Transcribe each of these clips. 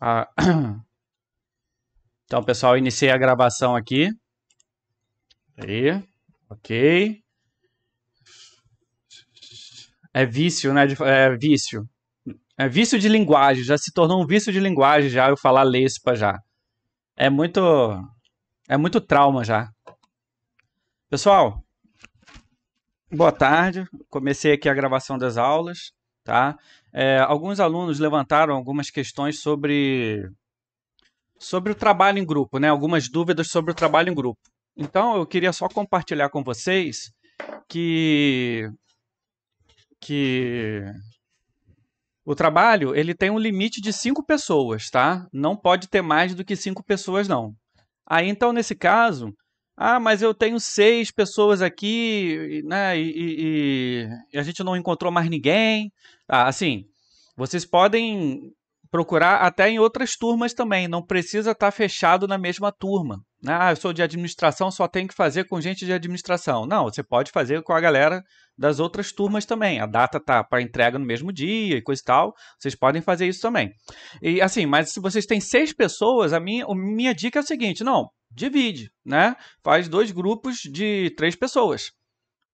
Ah, então, pessoal, iniciei a gravação aqui. Aí, ok. É vício, né? É vício. É vício de linguagem. Já se tornou um vício de linguagem já eu falar lespa já. É muito, é muito trauma já. Pessoal, boa tarde. Comecei aqui a gravação das aulas, tá? Alguns alunos levantaram algumas questões sobre o trabalho em grupo, né? Algumas dúvidas sobre o trabalho em grupo. Então, eu queria só compartilhar com vocês que, que o trabalho ele tem um limite de 5 pessoas, tá? Não pode ter mais do que 5 pessoas, não. Aí, então, nesse caso, mas eu tenho 6 pessoas aqui, né? E a gente não encontrou mais ninguém. Assim, vocês podem procurar até em outras turmas também. Não precisa estar fechado na mesma turma, né? Eu sou de administração, só tenho que fazer com gente de administração. Não, você pode fazer com a galera das outras turmas também. A data tá para entrega no mesmo dia e coisa e tal. Vocês podem fazer isso também. E assim, mas se vocês têm 6 pessoas, a minha dica é a seguinte: não, divide, né? Faz 2 grupos de 3 pessoas.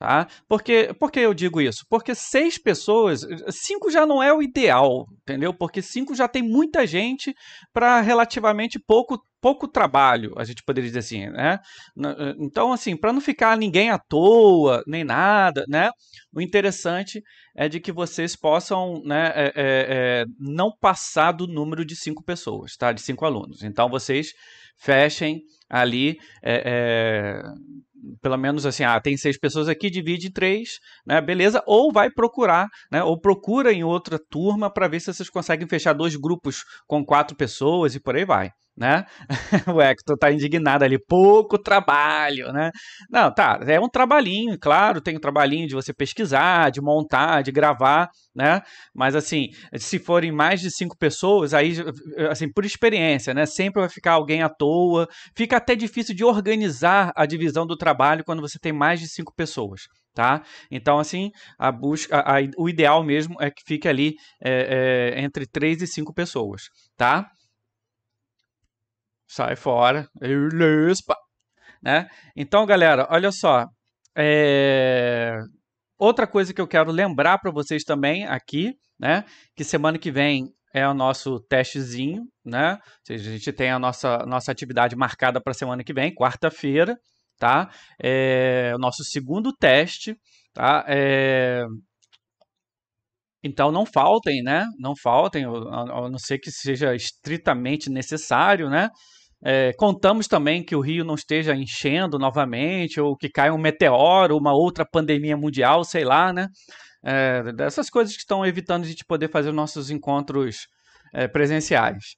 Tá? Por que eu digo isso? Porque 6 pessoas, 5 já não é o ideal, entendeu? Porque 5 já tem muita gente para relativamente pouco trabalho, a gente poderia dizer assim, né? Então, assim, para não ficar ninguém à toa, nem nada, né? O interessante é de que vocês possam, né, não passar do número de 5 pessoas, tá? De 5 alunos. Então, vocês fechem ali pelo menos assim, tem 6 pessoas aqui, divide em 3, né? Beleza? Ou vai procurar, né? Ou procura em outra turma para ver se vocês conseguem fechar 2 grupos com 4 pessoas e por aí vai, né? O Hector tá indignado ali, pouco trabalho, né? Não, tá, é um trabalhinho, claro, tem um trabalhinho de você pesquisar, de montar, de gravar, né? Mas assim, se forem mais de 5 pessoas, aí, assim, por experiência, né? Sempre vai ficar alguém à toa, fica até difícil de organizar a divisão do trabalho quando você tem mais de 5 pessoas, tá? Então, assim, o ideal mesmo é que fique ali entre 3 e 5 pessoas, tá? Sai fora. Né? Então, galera, olha só. É... Outra coisa que eu quero lembrar para vocês também aqui, né? Que semana que vem é o nosso testezinho, né? Ou seja, a gente tem a nossa atividade marcada para semana que vem, quarta-feira, tá? É o nosso segundo teste, tá? Então não faltem, né? Não faltem, a não ser que seja estritamente necessário, né? Contamos também que o Rio não esteja enchendo novamente, ou que caia um meteoro, uma outra pandemia mundial, sei lá, né? Dessas coisas que estão evitando a gente poder fazer os nossos encontros presenciais.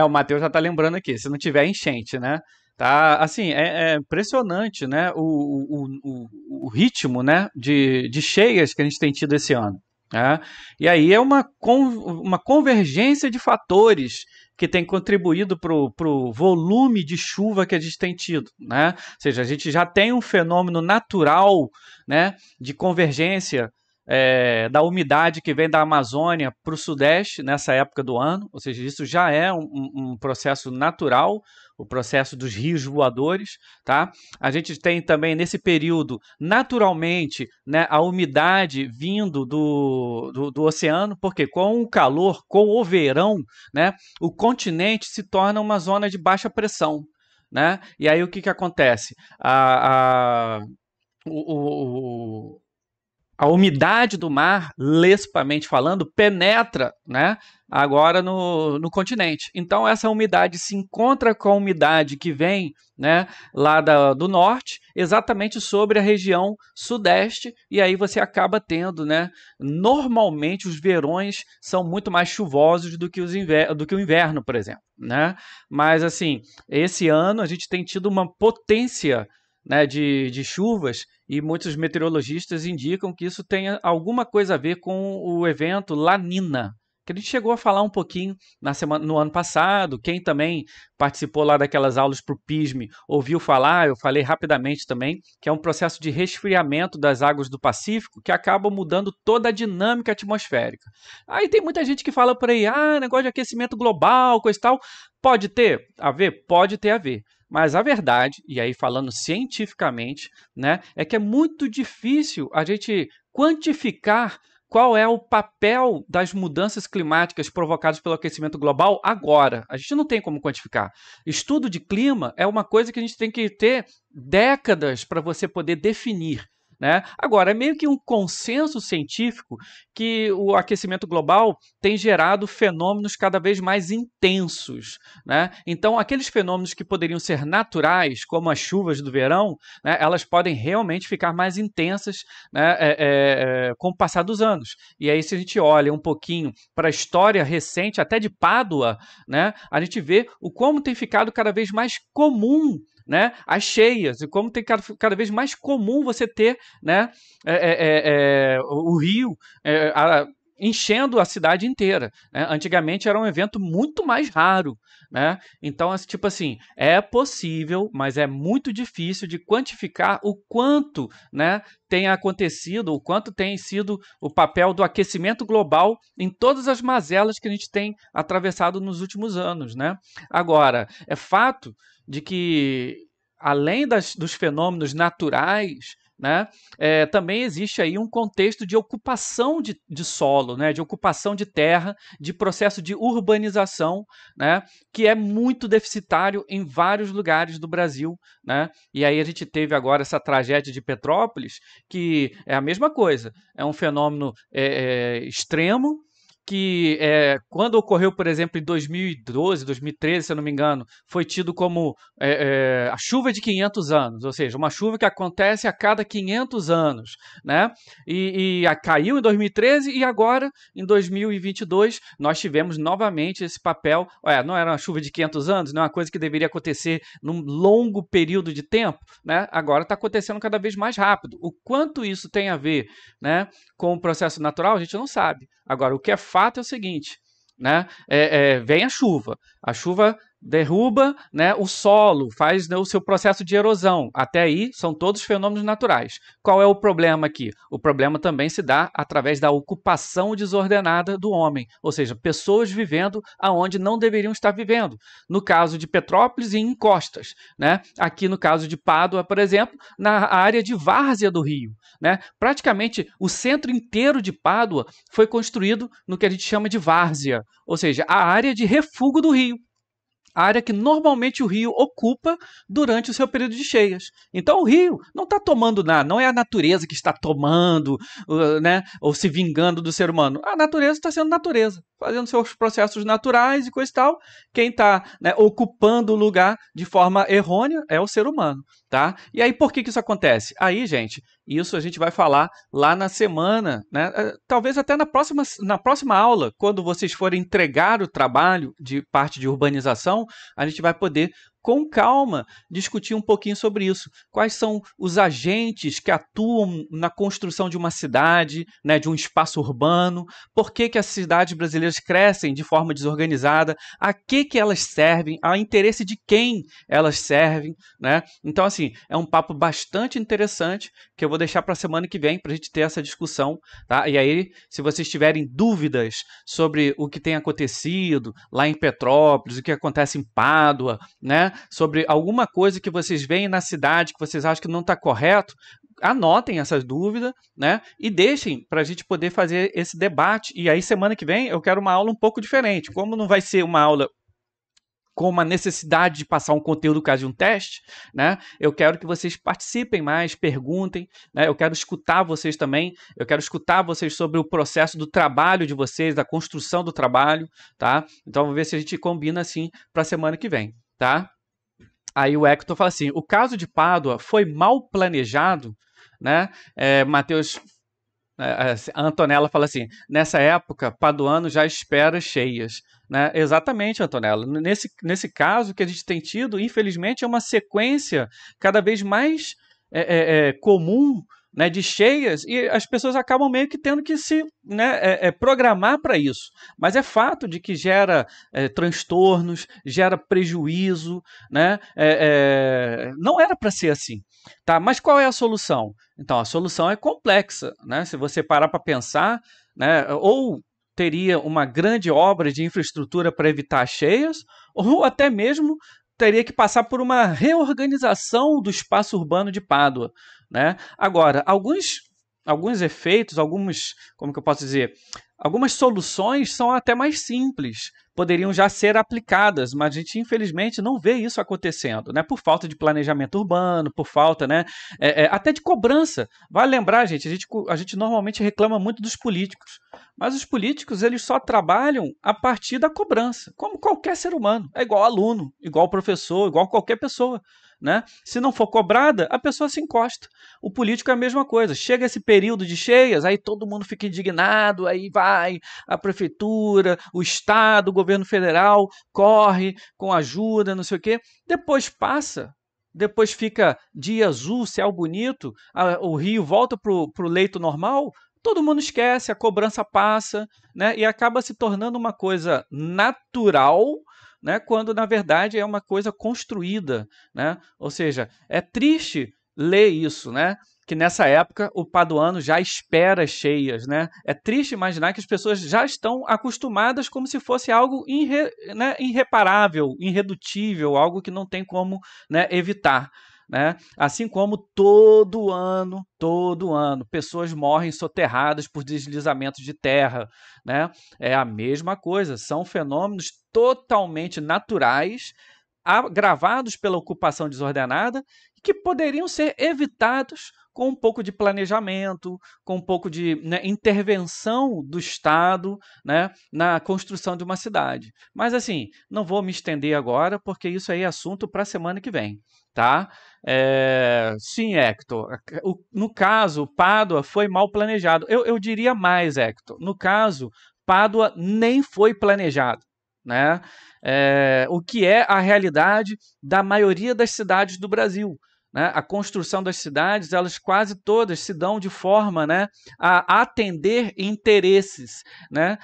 O Matheus já está lembrando aqui, se não tiver enchente, né? Tá, assim, é impressionante, né? O ritmo, né? De cheias que a gente tem tido esse ano. Né? E aí é uma convergência de fatores que tem contribuído para o volume de chuva que a gente tem tido, né? Ou seja, a gente já tem um fenômeno natural, né, de convergência da umidade que vem da Amazônia para o Sudeste nessa época do ano, ou seja, isso já é um processo natural, o processo dos rios voadores, tá? A gente tem também nesse período, naturalmente, né, a umidade vindo do oceano, porque com o calor, com o verão, né, o continente se torna uma zona de baixa pressão, né? E aí o que acontece? O, a umidade do mar, lespamente falando, penetra, né, agora no continente. Então, essa umidade se encontra com a umidade que vem, né, lá do norte, exatamente sobre a região sudeste, e aí você acaba tendo, né, normalmente os verões são muito mais chuvosos do que o inverno, por exemplo. Né? Mas, assim, esse ano a gente tem tido uma potência, né, de chuvas, e muitos meteorologistas indicam que isso tenha alguma coisa a ver com o evento La Nina, que a gente chegou a falar um pouquinho no ano passado. Quem também participou lá daquelas aulas para o PISM ouviu falar, eu falei rapidamente também, que é um processo de resfriamento das águas do Pacífico que acaba mudando toda a dinâmica atmosférica. Aí tem muita gente que fala por aí, negócio de aquecimento global, coisa e tal. Pode ter a ver? Pode ter a ver. Mas a verdade, e aí falando cientificamente, né, é que é muito difícil a gente quantificar qual é o papel das mudanças climáticas provocadas pelo aquecimento global agora. A gente não tem como quantificar. Estudo de clima é uma coisa que a gente tem que ter décadas para você poder definir. Né? Agora, é meio que um consenso científico que o aquecimento global tem gerado fenômenos cada vez mais intensos. Né? Então, aqueles fenômenos que poderiam ser naturais, como as chuvas do verão, né, elas podem realmente ficar mais intensas, né, com o passar dos anos. E aí, se a gente olha um pouquinho para a história recente, até de Pádua, né, a gente vê o como tem ficado cada vez mais comum, né, as cheias, e como tem cada vez mais comum você ter, né, o rio enchendo a cidade inteira. Né? Antigamente era um evento muito mais raro. Né? Então, tipo assim, é possível, mas é muito difícil de quantificar o quanto, né, tem acontecido, o quanto tem sido o papel do aquecimento global em todas as mazelas que a gente tem atravessado nos últimos anos. Né? Agora, é fato de que, além dos fenômenos naturais, né, também existe aí um contexto de ocupação de solo, né, de ocupação de terra, de processo de urbanização, né, que é muito deficitário em vários lugares do Brasil. Né? E aí a gente teve agora essa tragédia de Petrópolis, que é a mesma coisa, é um fenômeno extremo, que quando ocorreu, por exemplo, em 2012, 2013, se eu não me engano, foi tido como a chuva de 500 anos, ou seja, uma chuva que acontece a cada 500 anos. Né? E caiu em 2013 e agora, em 2022, nós tivemos novamente esse papel. Não era uma chuva de 500 anos, não é uma coisa que deveria acontecer num longo período de tempo. Né? Agora está acontecendo cada vez mais rápido. O quanto isso tem a ver, né, com o processo natural, a gente não sabe. Agora, o que é fato é o seguinte, né? Vem a chuva derruba, né, o solo, faz, né, o seu processo de erosão. Até aí são todos fenômenos naturais. Qual é o problema aqui? O problema também se dá através da ocupação desordenada do homem, ou seja, pessoas vivendo aonde não deveriam estar vivendo. No caso de Petrópolis e em encostas. Né? Aqui no caso de Pádua, por exemplo, na área de várzea do rio. Né? Praticamente o centro inteiro de Pádua foi construído no que a gente chama de várzea, ou seja, a área de refúgio do rio. A área que normalmente o rio ocupa durante o seu período de cheias. Então o rio não está tomando nada, não é a natureza que está tomando, né, ou se vingando do ser humano. A natureza está sendo natureza, fazendo seus processos naturais e coisa e tal. Quem está, né, ocupando o lugar de forma errônea é o ser humano. Tá? E aí por que isso acontece? Aí, gente, isso a gente vai falar lá na semana, né? Talvez até na próxima aula, quando vocês forem entregar o trabalho de parte de urbanização, a gente vai poder, com calma, discutir um pouquinho sobre isso. Quais são os agentes que atuam na construção de uma cidade, né, de um espaço urbano? Por que as cidades brasileiras crescem de forma desorganizada? A que elas servem? A interesse de quem elas servem? Né? Então, assim, é um papo bastante interessante que eu vou deixar para a semana que vem para a gente ter essa discussão. Tá? E aí, se vocês tiverem dúvidas sobre o que tem acontecido lá em Petrópolis, o que acontece em Pádua, né, sobre alguma coisa que vocês veem na cidade que vocês acham que não está correto, anotem essas dúvidas, né, e deixem para a gente poder fazer esse debate. E aí, semana que vem, eu quero uma aula um pouco diferente. Como não vai ser uma aula com uma necessidade de passar um conteúdo caso de um teste, né? Eu quero que vocês participem mais, perguntem, né? Eu quero escutar vocês também, eu quero escutar vocês sobre o processo do trabalho de vocês, da construção do trabalho, tá? Então, vamos ver se a gente combina assim para a semana que vem, tá? Aí o Hector fala assim, o caso de Pádua foi mal planejado, né? Matheus... A Antonella fala assim, nessa época, paduano já espera cheias. Né? Exatamente, Antonella. Nesse caso que a gente tem tido, infelizmente, é uma sequência cada vez mais comum, né, de cheias, e as pessoas acabam meio que tendo que se, né, programar para isso. Mas é fato de que gera transtornos, gera prejuízo, né? Não era para ser assim. Tá? Mas qual é a solução? Então, a solução é complexa. Né? Se você parar para pensar, né, ou teria uma grande obra de infraestrutura para evitar cheias, ou até mesmo teria que passar por uma reorganização do espaço urbano de Pádua. Né? Agora, alguns efeitos, como que eu posso dizer, algumas soluções são até mais simples, poderiam já ser aplicadas, mas a gente infelizmente não vê isso acontecendo, né? Por falta de planejamento urbano, por falta, né, até de cobrança. Vale lembrar, a gente normalmente reclama muito dos políticos, mas os políticos eles só trabalham a partir da cobrança, como qualquer ser humano, é igual aluno, igual professor, igual qualquer pessoa. Né? Se não for cobrada, a pessoa se encosta. O político é a mesma coisa. Chega esse período de cheias, aí todo mundo fica indignado, aí vai a prefeitura, o Estado, o governo federal, corre com ajuda, não sei o quê. Depois passa, depois fica dia azul, céu bonito, o rio volta para o leito normal, todo mundo esquece, a cobrança passa, né? E acaba se tornando uma coisa natural, né, quando na verdade é uma coisa construída, né? Ou seja, é triste ler isso, né? Que nessa época o paduano já espera cheias, né? É triste imaginar que as pessoas já estão acostumadas como se fosse algo né, irreparável, irredutível, algo que não tem como, né, evitar. Né? Assim como todo ano, pessoas morrem soterradas por deslizamentos de terra. Né? É a mesma coisa, são fenômenos totalmente naturais, agravados pela ocupação desordenada, que poderiam ser evitados com um pouco de planejamento, com um pouco de, né, intervenção do Estado, né, na construção de uma cidade. Mas assim, não vou me estender agora, porque isso aí é assunto para a semana que vem. Tá? Sim, Hector. No caso, Pádua foi mal planejado. Eu diria mais, Hector. No caso, Pádua nem foi planejado. Né? O que é a realidade da maioria das cidades do Brasil. Né? A construção das cidades, elas quase todas se dão de forma, né, a atender interesses, né?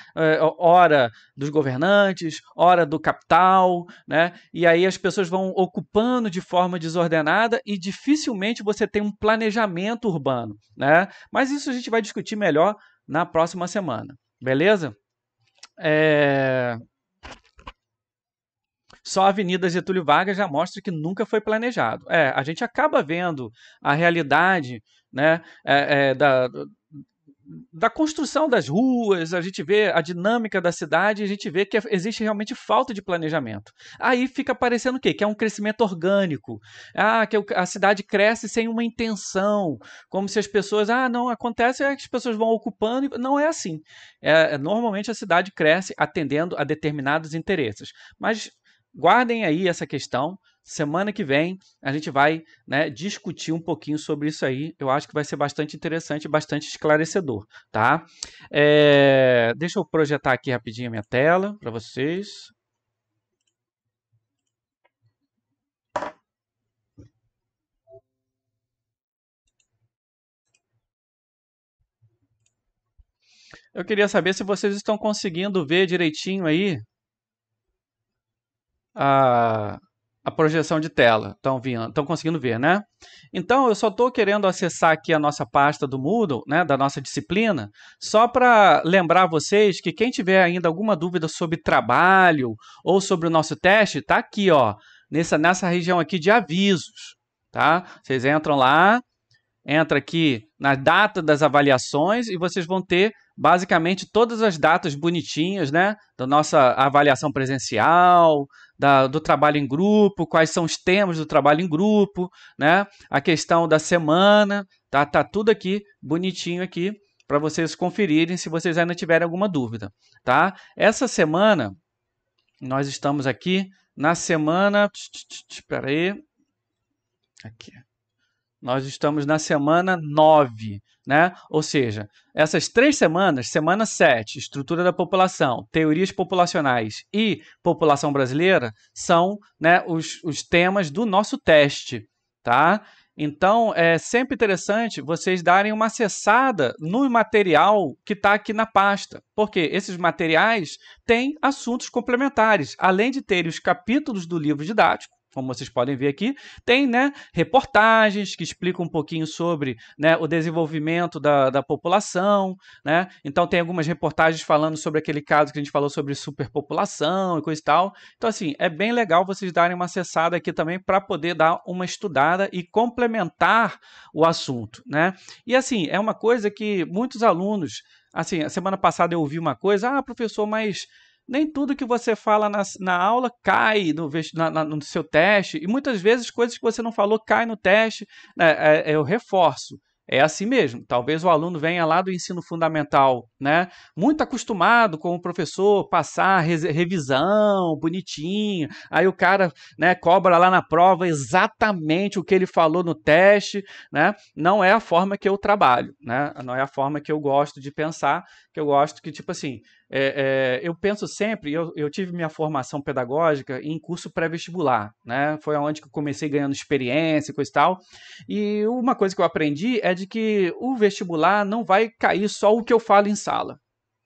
Ora dos governantes, ora do capital, né? E aí as pessoas vão ocupando de forma desordenada e dificilmente você tem um planejamento urbano. Né? Mas isso a gente vai discutir melhor na próxima semana. Beleza? Só a Avenida Getúlio Vargas já mostra que nunca foi planejado. A gente acaba vendo a realidade, né, da construção das ruas, a gente vê a dinâmica da cidade, a gente vê que existe realmente falta de planejamento. Aí fica parecendo o quê? Que é um crescimento orgânico. Que a cidade cresce sem uma intenção, como se as pessoas, não acontece, é que as pessoas vão ocupando, não é assim. Normalmente a cidade cresce atendendo a determinados interesses. Mas guardem aí essa questão. Semana que vem a gente vai, né, discutir um pouquinho sobre isso aí. Eu acho que vai ser bastante interessante e bastante esclarecedor, tá? Deixa eu projetar aqui rapidinho a minha tela para vocês. Eu queria saber se vocês estão conseguindo ver direitinho aí a projeção de tela. Estão conseguindo ver, né? Então, eu só estou querendo acessar aqui a nossa pasta do Moodle, né, da nossa disciplina, só para lembrar vocês que quem tiver ainda alguma dúvida sobre trabalho ou sobre o nosso teste, está aqui, ó, nessa região aqui de avisos. Tá? Vocês entram lá, entra aqui na data das avaliações e vocês vão ter basicamente todas as datas bonitinhas, né, da nossa avaliação presencial, do trabalho em grupo, quais são os temas do trabalho em grupo, né, a questão da semana, tá tudo aqui bonitinho aqui para vocês conferirem se vocês ainda tiverem alguma dúvida, tá? Essa semana nós estamos aqui na semana, espera aí, aqui. Nós estamos na semana 9, né? Ou seja, essas 3 semanas, semana 7, estrutura da população, teorias populacionais e população brasileira, são, né, os temas do nosso teste, tá? Então, é sempre interessante vocês darem uma acessada no material que está aqui na pasta, porque esses materiais têm assuntos complementares, além de terem os capítulos do livro didático. Como vocês podem ver aqui, tem, né, reportagens que explicam um pouquinho sobre, né, o desenvolvimento da população, né? Então tem algumas reportagens falando sobre aquele caso que a gente falou sobre superpopulação e coisa e tal. Então, assim, é bem legal vocês darem uma acessada aqui também para poder dar uma estudada e complementar o assunto, né? E, assim, é uma coisa que muitos alunos... Assim, a semana passada eu ouvi uma coisa, professor, mas nem tudo que você fala na aula cai no seu teste, e muitas vezes coisas que você não falou caem no teste, né? Eu reforço. É assim mesmo. Talvez o aluno venha lá do ensino fundamental, né, muito acostumado com o professor passar revisão, bonitinho. Aí o cara, né, cobra lá na prova exatamente o que ele falou no teste, né? Não é a forma que eu trabalho, né? Não é a forma que eu gosto de pensar, que eu gosto que, tipo assim, eu penso sempre, eu tive minha formação pedagógica em curso pré-vestibular, né? Foi onde que eu comecei ganhando experiência e coisa e tal. E uma coisa que eu aprendi é de que o vestibular não vai cair só o que eu falo em sala,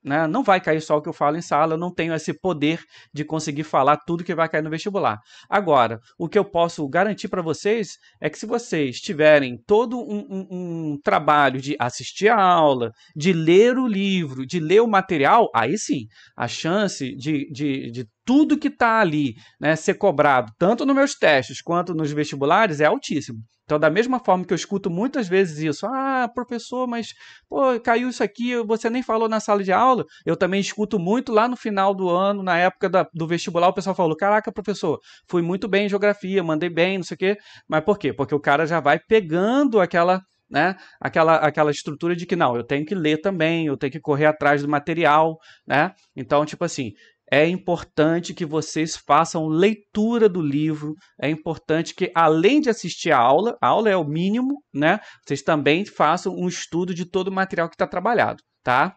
né? Não vai cair só o que eu falo em sala, eu não tenho esse poder de conseguir falar tudo que vai cair no vestibular. Agora, o que eu posso garantir para vocês é que se vocês tiverem todo um trabalho de assistir a aula, de ler o livro, de ler o material, aí sim, a chance de tudo que está ali, né, ser cobrado, tanto nos meus testes quanto nos vestibulares, é altíssimo. Então, da mesma forma que eu escuto muitas vezes isso, professor, mas pô, caiu isso aqui, você nem falou na sala de aula. Eu também escuto muito lá no final do ano, na época do vestibular, o pessoal falou, caraca, professor, fui muito bem em geografia, mandei bem, não sei o quê. Mas por quê? Porque o cara já vai pegando aquela, né, aquela estrutura de que não, eu tenho que ler também, eu tenho que correr atrás do material, né? Então, tipo assim, é importante que vocês façam leitura do livro, é importante que, além de assistir a aula é o mínimo, né? Vocês também façam um estudo de todo o material que está trabalhado, tá?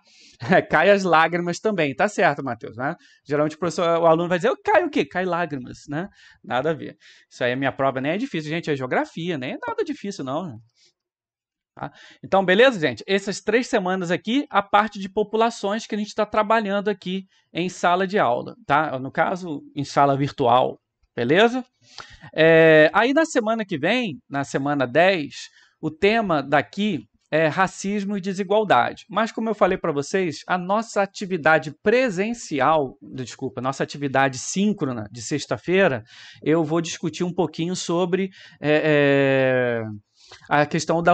Cai as lágrimas também, tá certo, Matheus, né? Geralmente o aluno vai dizer, eu caio o quê? Cai lágrimas, né? Nada a ver. Isso aí, a minha prova nem é difícil, gente, é geografia, nem é nada difícil, não. Tá? Então, beleza, gente? Essas 3 semanas aqui, a parte de populações que a gente está trabalhando aqui em sala de aula, tá? No caso, em sala virtual, beleza? Aí na semana que vem, na semana 10, o tema daqui é racismo e desigualdade. Mas, como eu falei para vocês, a nossa atividade presencial, nossa atividade síncrona de sexta-feira, eu vou discutir um pouquinho sobre a questão da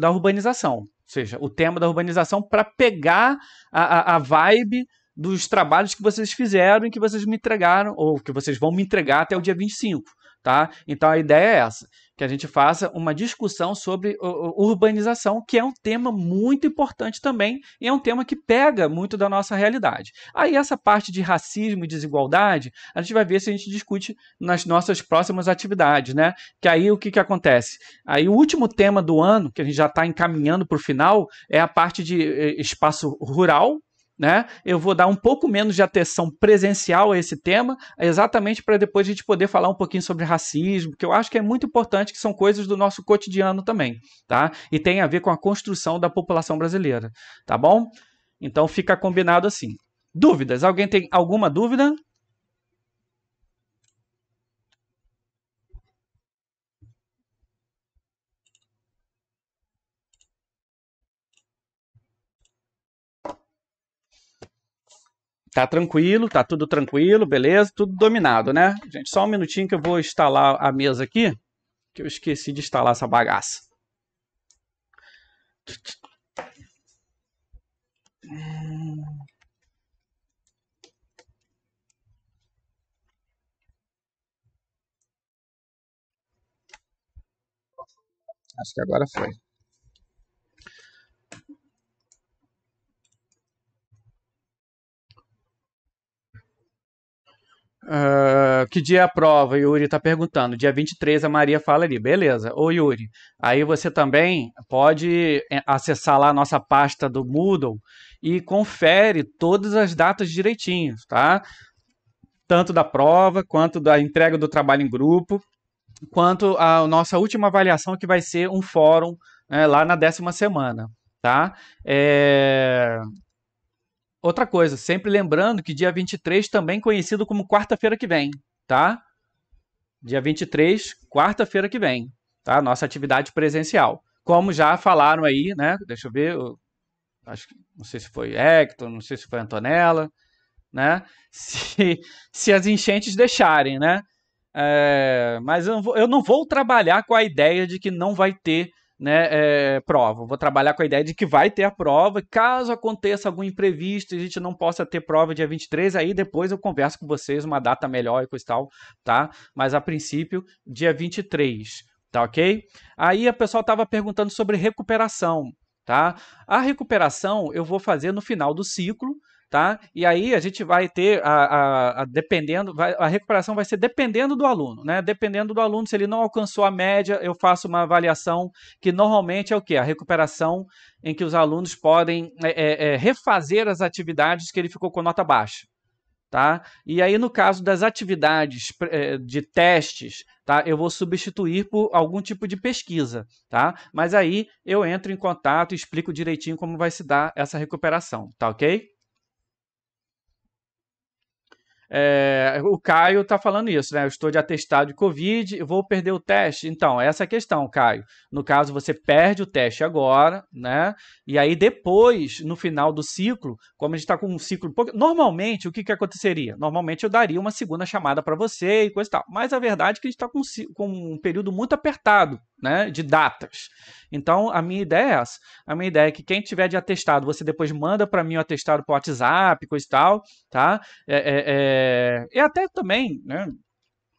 urbanização, ou seja, o tema da urbanização para pegar a vibe dos trabalhos que vocês fizeram e que vocês me entregaram, ou que vocês vão me entregar até o dia 25. Tá? Então a ideia é essa, que a gente faça uma discussão sobre urbanização, que é um tema muito importante também, e é um tema que pega muito da nossa realidade. Aí essa parte de racismo e desigualdade, a gente vai ver se a gente discute nas nossas próximas atividades, né? Que aí o que acontece? Aí o último tema do ano, que a gente já está encaminhando para o final, é a parte de espaço rural, né? Eu vou dar um pouco menos de atenção presencial a esse tema, exatamente para depois a gente poder falar um pouquinho sobre racismo, que eu acho que é muito importante, que são coisas do nosso cotidiano também, tá? E tem a ver com a construção da população brasileira, tá bom? Então fica combinado assim. Dúvidas? Alguém tem alguma dúvida? Tá tranquilo, tá tudo tranquilo, beleza? Tudo dominado, né? Gente, só um minutinho que eu vou instalar a mesa aqui, que eu esqueci de instalar essa bagaça. Acho que agora foi. Que dia é a prova? Yuri está perguntando. Dia 23 a Maria fala ali. Beleza. Ô Yuri, aí você também pode acessar lá a nossa pasta do Moodle e confere todas as datas direitinho, tá? Tanto da prova quanto da entrega do trabalho em grupo. quanto à nossa última avaliação, que vai ser um fórum, né, lá na 10ª semana, tá? Outra coisa, sempre lembrando que dia 23 também conhecido como quarta-feira que vem, tá? Dia 23, quarta-feira que vem, tá? Nossa atividade presencial. Como já falaram aí, né? Deixa eu ver, acho que não sei se foi Hector, não sei se foi Antonella, né? Se as enchentes deixarem, né? Mas eu não vou trabalhar com a ideia de que não vai ter, né, prova. Eu vou trabalhar com a ideia de que vai ter a prova. Caso aconteça algum imprevisto e a gente não possa ter prova dia 23, aí depois eu converso com vocês uma data melhor e coisa e tal, tá? Mas a princípio, dia 23, tá ok? Aí a pessoa estava perguntando sobre recuperação, tá? A recuperação eu vou fazer no final do ciclo, tá? E aí a gente vai ter dependendo, a recuperação vai ser dependendo do aluno, né? Dependendo do aluno, se ele não alcançou a média, eu faço uma avaliação que normalmente é o quê? A recuperação em que os alunos podem refazer as atividades que ele ficou com nota baixa. Tá? E aí, no caso das atividades de testes, tá? Eu vou substituir por algum tipo de pesquisa, tá? Mas aí eu entro em contato e explico direitinho como vai se dar essa recuperação, tá ok? O Caio está falando isso, né? Eu estou de atestado de Covid, eu vou perder o teste. Então, essa é a questão, Caio. No caso, você perde o teste agora, né? E aí depois, no final do ciclo, como a gente está com um ciclo... Normalmente, o que aconteceria? Normalmente eu daria uma segunda chamada para você e coisa e tal. Mas a verdade é que a gente está com um período muito apertado, né? De datas. Então, a minha ideia é essa. A minha ideia é que quem tiver de atestado, você depois manda para mim o atestado por WhatsApp, coisa e tal, tá? E até também, né?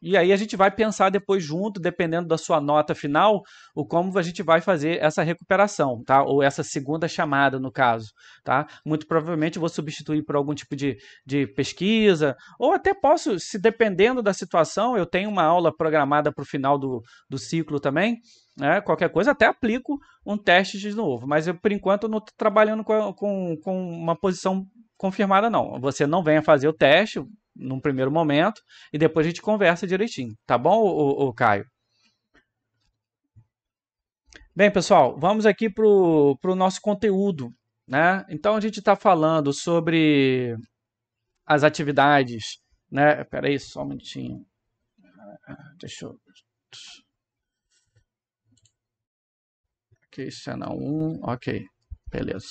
E aí a gente vai pensar depois junto, dependendo da sua nota final, o como a gente vai fazer essa recuperação, tá? Ou essa segunda chamada, no caso, tá? Muito provavelmente eu vou substituir por algum tipo de pesquisa, ou até posso, se dependendo da situação, eu tenho uma aula programada para o final do ciclo também, né? Qualquer coisa, até aplico um teste de novo, mas eu, por enquanto, eu não estou trabalhando com uma posição confirmada, não. Você não venha fazer o teste num primeiro momento e depois a gente conversa direitinho, tá bom, o Caio? Bem, pessoal, vamos aqui para o nosso conteúdo, né? Então a gente está falando sobre as atividades, né? Espera aí, só um minutinho. Deixa eu... Aqui, cena 1, ok, beleza.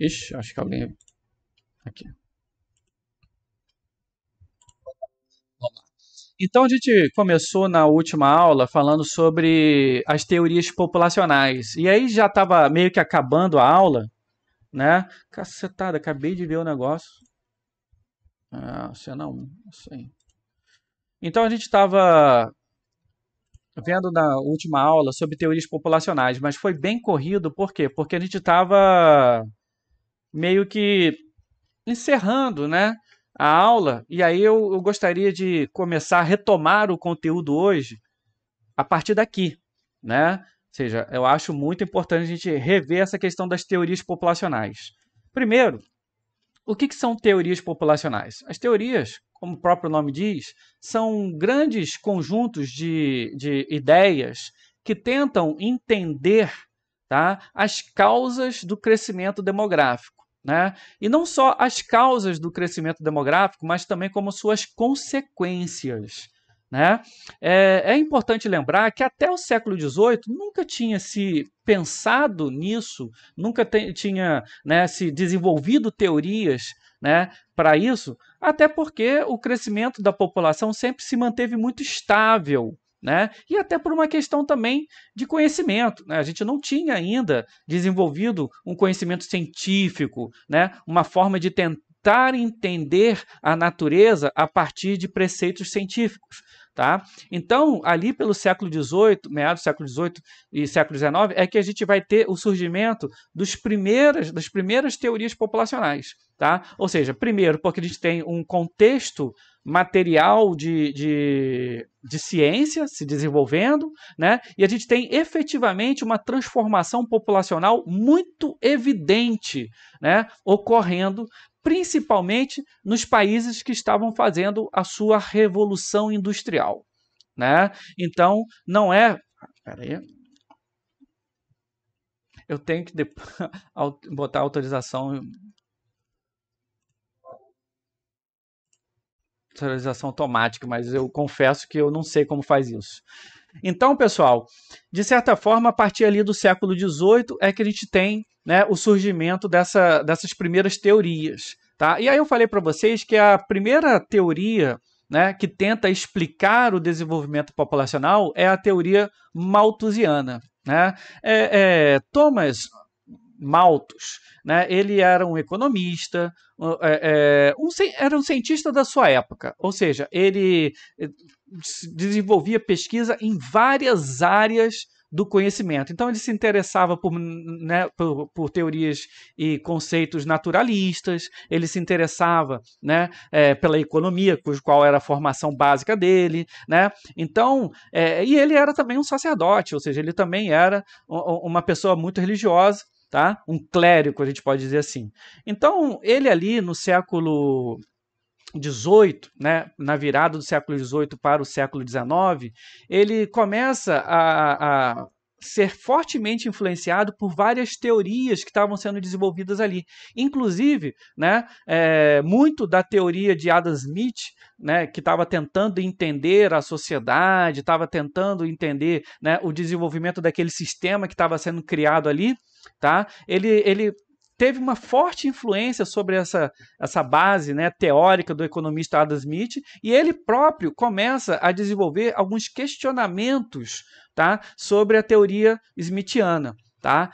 Ixi, acho que alguém... Aqui. Então a gente começou na última aula falando sobre as teorias populacionais. E aí já estava meio que acabando a aula, né? Cacetada, acabei de ver o negócio. Cena 1, isso aí. Então a gente estava vendo na última aula sobre teorias populacionais, mas foi bem corrido, por quê? Porque a gente estava meio que encerrando, né, a aula, e aí eu gostaria de começar a retomar o conteúdo hoje a partir daqui, né? Ou seja, eu acho muito importante a gente rever essa questão das teorias populacionais. Primeiro, o que são teorias populacionais? As teorias, como o próprio nome diz, são grandes conjuntos de ideias que tentam entender, tá, as causas do crescimento demográfico. Né? E não só as causas do crescimento demográfico, mas também como suas consequências. Né? É importante lembrar que até o século XVIII nunca tinha se pensado nisso, nunca tinha, né, se desenvolvido teorias, né, para isso, até porque o crescimento da população sempre se manteve muito estável. Né? E até por uma questão também de conhecimento. Né? A gente não tinha ainda desenvolvido um conhecimento científico, né? Uma forma de tentar entender a natureza a partir de preceitos científicos. Tá? Então, ali pelo século XVIII, meados do século XVIII e século XIX, é que a gente vai ter o surgimento das primeiras teorias populacionais. Tá? Ou seja, primeiro, porque a gente tem um contexto material de ciência se desenvolvendo, né? E a gente tem efetivamente uma transformação populacional muito evidente, né, ocorrendo principalmente nos países que estavam fazendo a sua revolução industrial, né? Então, não é... Peraí. Eu tenho que botar autorização automática, mas eu confesso que eu não sei como faz isso. Então, pessoal, de certa forma, a partir ali do século XVIII é que a gente tem, né, o surgimento dessas primeiras teorias. Tá? E aí eu falei para vocês que a primeira teoria, né, que tenta explicar o desenvolvimento populacional é a teoria malthusiana. Né? Thomas Malthus, né, ele era um economista, era um cientista da sua época, ou seja, ele desenvolvia pesquisa em várias áreas do conhecimento. Então ele se interessava por teorias e conceitos naturalistas, ele se interessava, né, pela economia, qual era a formação básica dele, né? Então, e ele era também um sacerdote, ou seja, ele também era uma pessoa muito religiosa, tá? Um clérigo, a gente pode dizer assim. Então, ele ali no século XVIII, né, na virada do século XVIII para o século XIX, ele começa a ser fortemente influenciado por várias teorias que estavam sendo desenvolvidas ali. Inclusive, né, muito da teoria de Adam Smith, né, que estava tentando entender a sociedade, estava tentando entender, né, o desenvolvimento daquele sistema que estava sendo criado ali, tá? Ele teve uma forte influência sobre essa base, né, teórica do economista Adam Smith, e ele próprio começa a desenvolver alguns questionamentos, tá, sobre a teoria smithiana. Tá?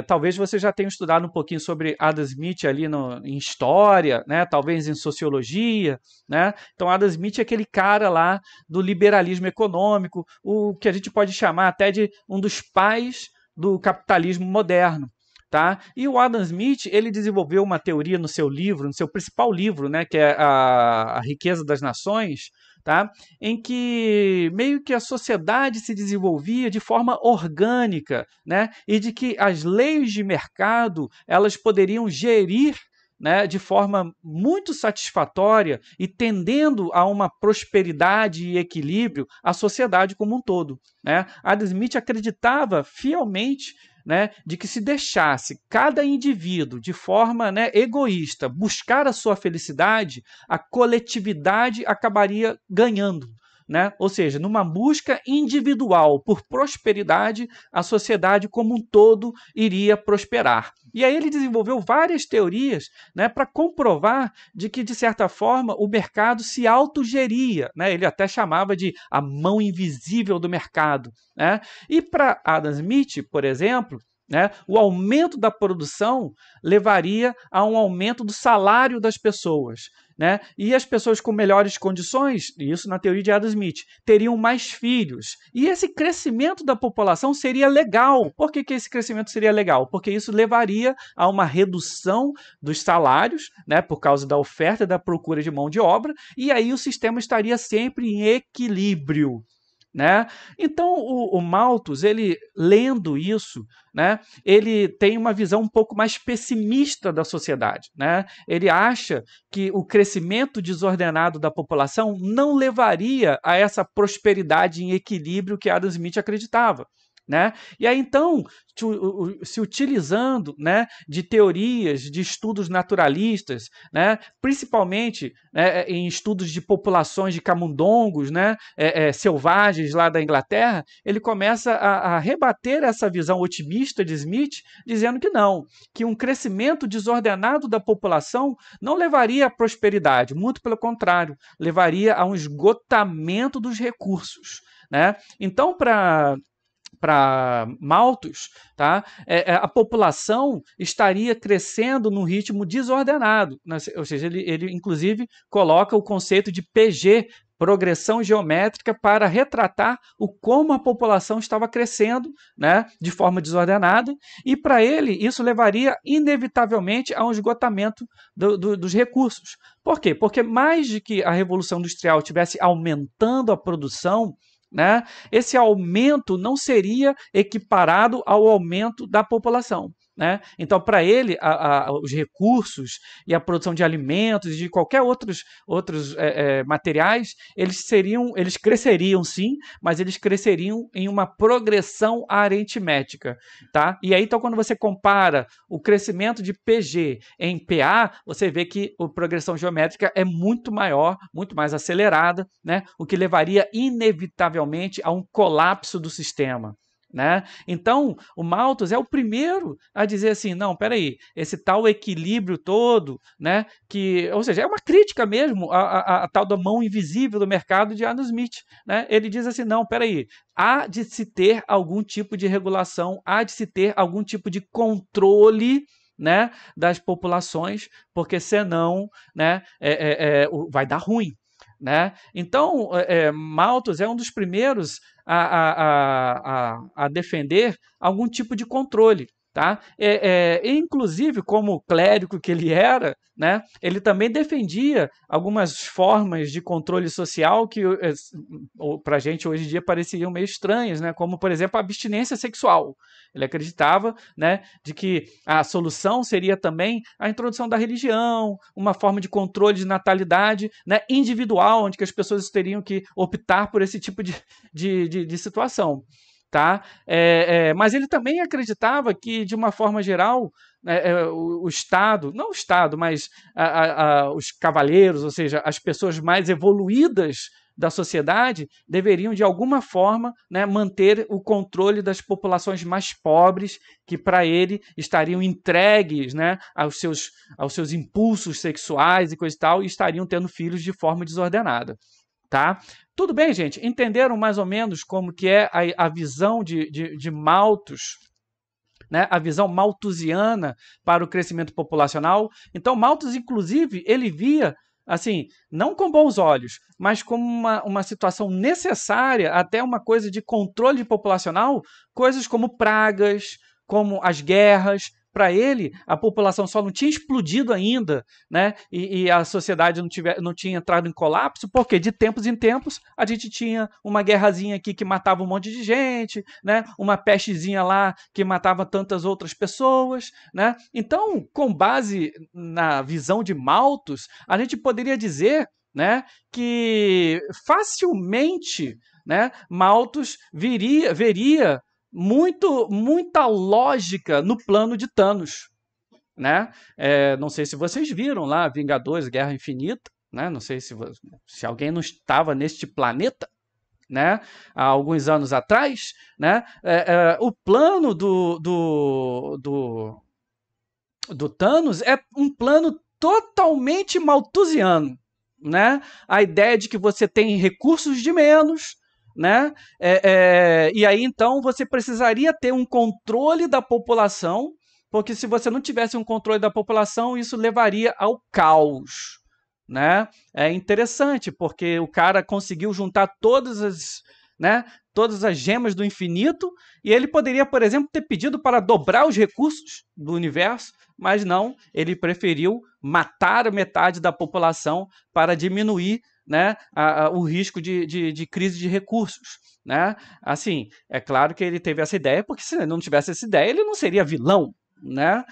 Talvez você já tenha estudado um pouquinho sobre Adam Smith ali em história, né? Talvez em sociologia. Né? Então, Adam Smith é aquele cara lá do liberalismo econômico, o que a gente pode chamar até de um dos pais do capitalismo moderno. Tá? E o Adam Smith ele desenvolveu uma teoria no seu livro, no seu principal livro, né, que é a Riqueza das Nações, tá? Em que meio que a sociedade se desenvolvia de forma orgânica, né? E de que as leis de mercado elas poderiam gerir, né, de forma muito satisfatória e tendendo a uma prosperidade e equilíbrio a sociedade como um todo. Né? Adam Smith acreditava fielmente, né, de que se deixasse cada indivíduo de forma, né, egoísta buscar a sua felicidade, a coletividade acabaria ganhando. Né? Ou seja, numa busca individual por prosperidade, a sociedade como um todo iria prosperar. E aí ele desenvolveu várias teorias, né, para comprovar de que, de certa forma, o mercado se autogeria. Né? Ele até chamava de a mão invisível do mercado. Né? E para Adam Smith, por exemplo, né, o aumento da produção levaria a um aumento do salário das pessoas. Né? E as pessoas com melhores condições, isso na teoria de Adam Smith, teriam mais filhos. E esse crescimento da população seria legal. Por que esse crescimento seria legal? Porque isso levaria a uma redução dos salários, né, por causa da oferta e da procura de mão de obra, e aí o sistema estaria sempre em equilíbrio. Né? Então, o Malthus, ele lendo isso, né, ele tem uma visão um pouco mais pessimista da sociedade. Né? Ele acha que o crescimento desordenado da população não levaria a essa prosperidade em equilíbrio que Adam Smith acreditava. Né? E aí, então, se utilizando, né, de teorias, de estudos naturalistas, né, principalmente, né, em estudos de populações de camundongos, né, selvagens lá da Inglaterra, ele começa a rebater essa visão otimista de Smith, dizendo que não, que um crescimento desordenado da população não levaria à prosperidade, muito pelo contrário, levaria a um esgotamento dos recursos. Né? Então, para Malthus, tá? A população estaria crescendo num ritmo desordenado, né? Ou seja, ele inclusive coloca o conceito de PG, progressão geométrica, para retratar como a população estava crescendo, né, de forma desordenada, e para ele isso levaria inevitavelmente a um esgotamento dos recursos. Por quê? Porque mais de que a Revolução Industrial estivesse aumentando a produção, né, esse aumento não seria equiparado ao aumento da população. né? Então, para ele, os recursos e a produção de alimentos e de qualquer outros materiais, eles cresceriam sim, mas eles cresceriam em uma progressão aritmética, tá? E aí, então, quando você compara o crescimento de PG em PA, você vê que a progressão geométrica é muito maior, muito mais acelerada, né? O que levaria inevitavelmente a um colapso do sistema. Né? Então, o Malthus é o primeiro a dizer assim, não, peraí, esse tal equilíbrio todo, né, ou seja, é uma crítica mesmo à tal da mão invisível do mercado de Adam Smith. Né? Ele diz assim, não, peraí, há de se ter algum tipo de regulação, há de se ter algum tipo de controle, né, das populações, porque senão, né, vai dar ruim. Né? Então, Malthus é um dos primeiros a defender algum tipo de controle. Tá? Inclusive, como clérigo que ele era, né, ele também defendia algumas formas de controle social que para a gente hoje em dia pareciam meio estranhas, né, como, por exemplo, a abstinência sexual. Ele acreditava, né, de que a solução seria também a introdução da religião, uma forma de controle de natalidade, né, individual, onde que as pessoas teriam que optar por esse tipo de situação. Tá? Mas ele também acreditava que, de uma forma geral, o Estado, não o Estado, mas os cavaleiros, ou seja, as pessoas mais evoluídas da sociedade, deveriam, de alguma forma, né, manter o controle das populações mais pobres, que, para ele, estariam entregues, né, aos seus impulsos sexuais e coisa e tal, e estariam tendo filhos de forma desordenada. Tá? Tudo bem, gente? Entenderam mais ou menos como que é a visão de Malthus, né? A visão malthusiana para o crescimento populacional? Então, Malthus, inclusive, ele via, assim, não com bons olhos, mas como uma situação necessária, até uma coisa de controle populacional, coisas como pragas, como as guerras. Para ele, a população só não tinha explodido ainda, né? E a sociedade não tinha entrado em colapso, porque de tempos em tempos a gente tinha uma guerrazinha aqui que matava um monte de gente, né? Uma pestezinha lá que matava tantas outras pessoas. Né? Então, com base na visão de Malthus, a gente poderia dizer, né, que facilmente, né, Malthus veria muita lógica no plano de Thanos. Né? Não sei se vocês viram lá Vingadores, Guerra Infinita, né? Não sei se alguém não estava neste planeta, né? Há alguns anos atrás, né? O plano do Thanos é um plano totalmente malthusiano. Né? A ideia de que você tem recursos de menos, né? E aí, então, você precisaria ter um controle da população, porque se você não tivesse um controle da população, isso levaria ao caos. Né? É interessante, porque o cara conseguiu juntar né, todas as gemas do infinito, e ele poderia, por exemplo, ter pedido para dobrar os recursos do universo, mas não, ele preferiu matar metade da população para diminuir, né, o risco de crise de recursos. Né? Assim, é claro que ele teve essa ideia, porque se ele não tivesse essa ideia, ele não seria vilão. Né?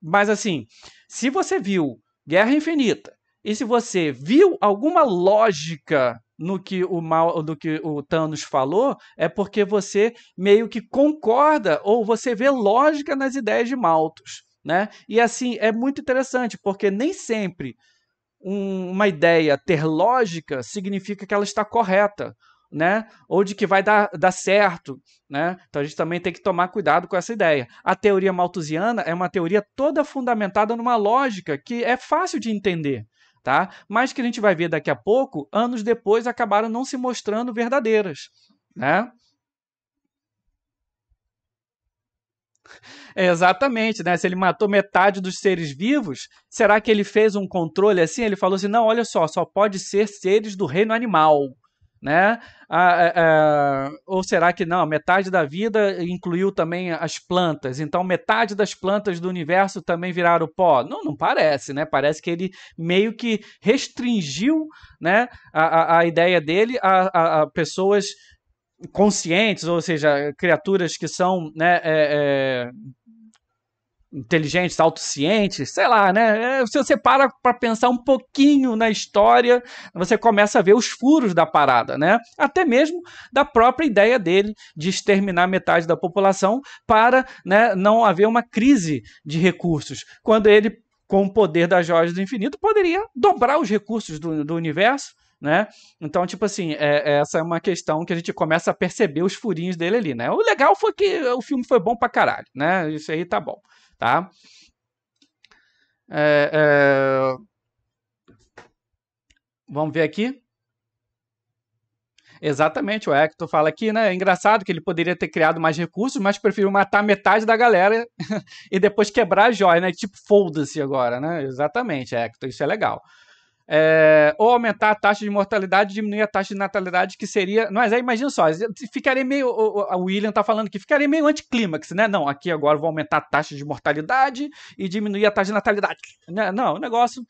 Mas assim, se você viu Guerra Infinita e se você viu alguma lógica no que o Thanos falou, é porque você meio que concorda ou você vê lógica nas ideias de Malthus. Né? E assim, é muito interessante, porque nem sempre uma ideia ter lógica significa que ela está correta, né? Ou de que vai dar certo. Né? Então a gente também tem que tomar cuidado com essa ideia. A teoria malthusiana é uma teoria toda fundamentada numa lógica que é fácil de entender. Tá? Mas que a gente vai ver daqui a pouco, anos depois, acabaram não se mostrando verdadeiras. Né? Exatamente, né? Se ele matou metade dos seres vivos, será que ele fez um controle assim? Ele falou assim: não, olha só pode ser seres do reino animal. Né? Ou será que não? Metade da vida incluiu também as plantas, então metade das plantas do universo também viraram pó? Não, não parece, né? Parece que ele meio que restringiu, né, a ideia dele a pessoas conscientes, ou seja, criaturas que são, né, inteligentes, autocientes, sei lá, né? Se você para pensar um pouquinho na história, você começa a ver os furos da parada, né? Até mesmo da própria ideia dele de exterminar metade da população para, né, não haver uma crise de recursos. Quando ele, com o poder das joias do infinito, poderia dobrar os recursos do universo, né? Então, tipo assim, essa é uma questão que a gente começa a perceber os furinhos dele ali, né? O legal foi que o filme foi bom pra caralho, né? Isso aí tá bom, tá? É, é, vamos ver aqui. Exatamente, o Hector fala aqui, né? É engraçado que ele poderia ter criado mais recursos, mas preferiu matar metade da galera e depois quebrar a joia, né? Tipo, foda-se agora, né? Exatamente, Hector, isso é legal. Ou aumentar a taxa de mortalidade e diminuir a taxa de natalidade, que seria. Mas aí imagina só, ficaria meio. O William tá falando que ficaria meio anticlímax, né? Não, aqui agora vou aumentar a taxa de mortalidade e diminuir a taxa de natalidade. Não, o negócio.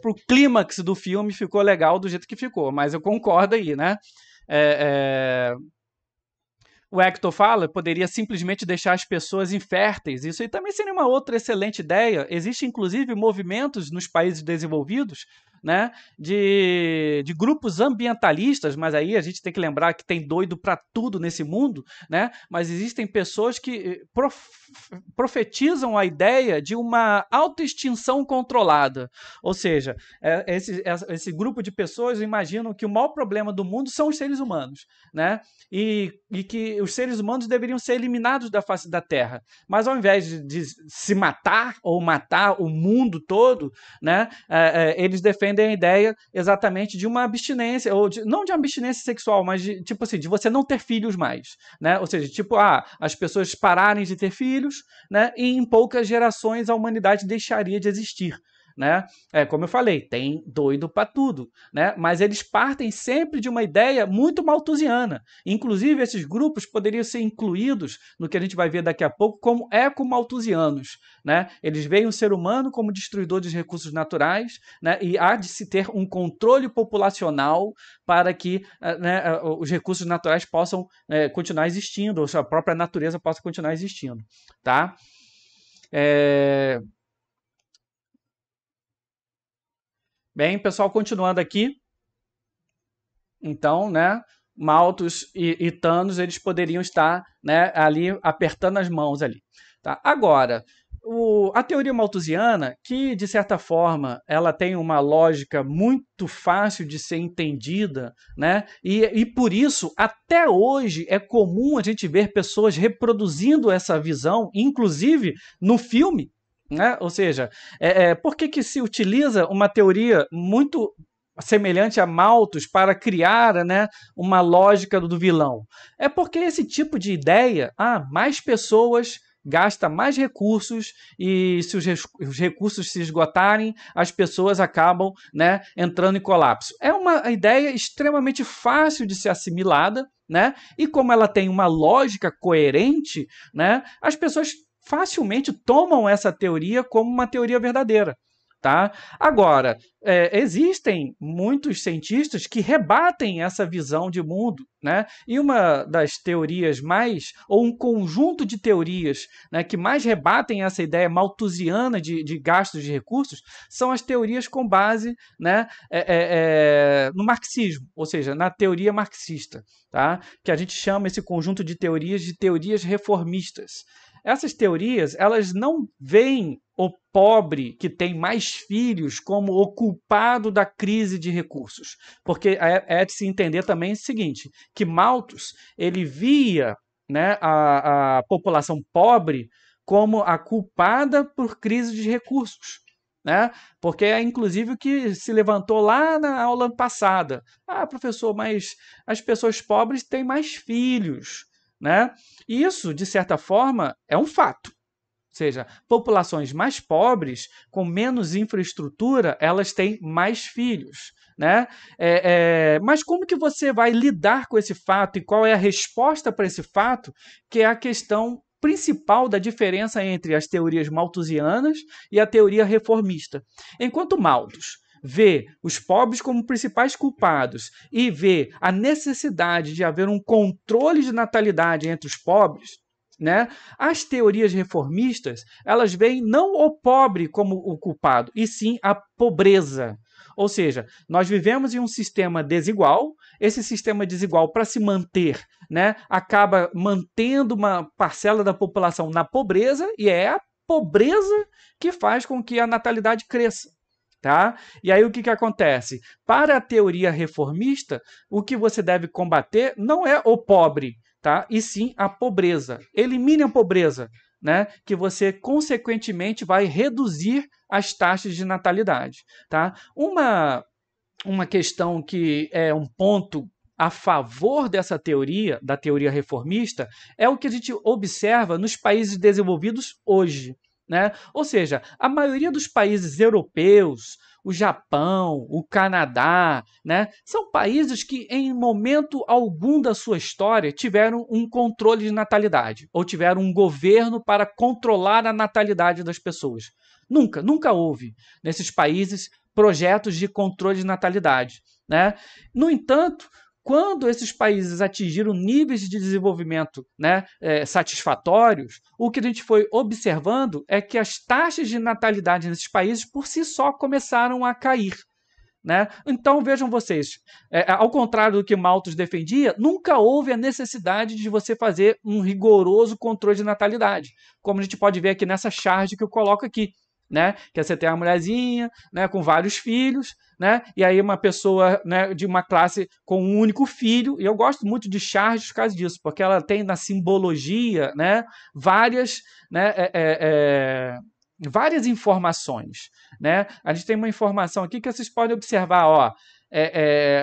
Pro clímax do filme ficou legal do jeito que ficou, mas eu concordo aí, né? O Hector fala, poderia simplesmente deixar as pessoas inférteis. Isso aí também seria uma outra excelente ideia. Existem, inclusive, movimentos nos países desenvolvidos, né, de grupos ambientalistas, mas aí a gente tem que lembrar que tem doido para tudo nesse mundo, né? Mas existem pessoas que profetizam a ideia de uma autoextinção controlada. Ou seja, esse grupo de pessoas imaginam que o maior problema do mundo são os seres humanos, né? E que os seres humanos deveriam ser eliminados da face da Terra. Mas ao invés de se matar ou matar o mundo todo, né, eles defendem a ideia exatamente de uma abstinência, ou não de uma abstinência sexual, mas de, tipo assim, de você não ter filhos mais, né? Ou seja, tipo, as pessoas pararem de ter filhos, né, e em poucas gerações a humanidade deixaria de existir. Né? Como eu falei, tem doido para tudo, né? Mas eles partem sempre de uma ideia muito malthusiana. Inclusive, esses grupos poderiam ser incluídos no que a gente vai ver daqui a pouco como ecomalthusianos, né? Eles veem o ser humano como destruidor dos recursos naturais, né? E há de se ter um controle populacional para que, né, os recursos naturais possam continuar existindo, ou a própria natureza possa continuar existindo, tá? Bem, pessoal, continuando aqui, então, né, Malthus e Thanos, eles poderiam estar, né, ali apertando as mãos ali. Tá? Agora, a teoria malthusiana, que de certa forma ela tem uma lógica muito fácil de ser entendida, né? E por isso, até hoje, é comum a gente ver pessoas reproduzindo essa visão, inclusive no filme. Né? Ou seja, por que se utiliza uma teoria muito semelhante a Malthus para criar, né, uma lógica do vilão? É porque esse tipo de ideia, mais pessoas gasta mais recursos e se os recursos se esgotarem, as pessoas acabam, né, entrando em colapso. É uma ideia extremamente fácil de ser assimilada, né? E como ela tem uma lógica coerente, né, as pessoas facilmente tomam essa teoria como uma teoria verdadeira. Tá? Agora, existem muitos cientistas que rebatem essa visão de mundo, né? E uma das teorias ou um conjunto de teorias, né, que mais rebatem essa ideia malthusiana de gastos de recursos são as teorias com base, né, no marxismo, ou seja, na teoria marxista, tá? Que a gente chama esse conjunto de teorias reformistas. Essas teorias, elas não veem o pobre que tem mais filhos como o culpado da crise de recursos. Porque é de se entender também o seguinte, que Malthus, ele via, né, a população pobre como a culpada por crise de recursos. Né? Porque é inclusive o que se levantou lá na aula passada. Professor, mas as pessoas pobres têm mais filhos. Né? Isso, de certa forma, é um fato. Ou seja, populações mais pobres, com menos infraestrutura, elas têm mais filhos. Né? Mas como que você vai lidar com esse fato e qual é a resposta para esse fato, que é a questão principal da diferença entre as teorias malthusianas e a teoria reformista. Enquanto Malthus vê os pobres como principais culpados e vê a necessidade de haver um controle de natalidade entre os pobres, né? As teorias reformistas, elas veem não o pobre como o culpado, e sim a pobreza. Ou seja, nós vivemos em um sistema desigual, esse sistema desigual, para se manter, né, acaba mantendo uma parcela da população na pobreza, e é a pobreza que faz com que a natalidade cresça. Tá? E aí o que acontece? Para a teoria reformista, o que você deve combater não é o pobre, tá? E sim a pobreza. Elimine a pobreza, né? Que você, consequentemente, vai reduzir as taxas de natalidade. Tá? Uma questão que é um ponto a favor dessa teoria, da teoria reformista, é o que a gente observa nos países desenvolvidos hoje. Né? Ou seja, a maioria dos países europeus, o Japão, o Canadá, né, são países que, em momento algum da sua história, tiveram um controle de natalidade, ou tiveram um governo para controlar a natalidade das pessoas. Nunca houve nesses países projetos de controle de natalidade. Né? No entanto, quando esses países atingiram níveis de desenvolvimento, né, satisfatórios, o que a gente foi observando é que as taxas de natalidade nesses países, por si só, começaram a cair. Né? Então, vejam vocês, ao contrário do que Malthus defendia, nunca houve a necessidade de você fazer um rigoroso controle de natalidade, como a gente pode ver aqui nessa charge que eu coloco aqui. Né? Que você tem uma mulherzinha, né, com vários filhos, né? E aí uma pessoa, né, de uma classe com um único filho, e eu gosto muito de charges por causa disso, porque ela tem na simbologia, né, várias, né, várias informações. Né? A gente tem uma informação aqui que vocês podem observar, ó,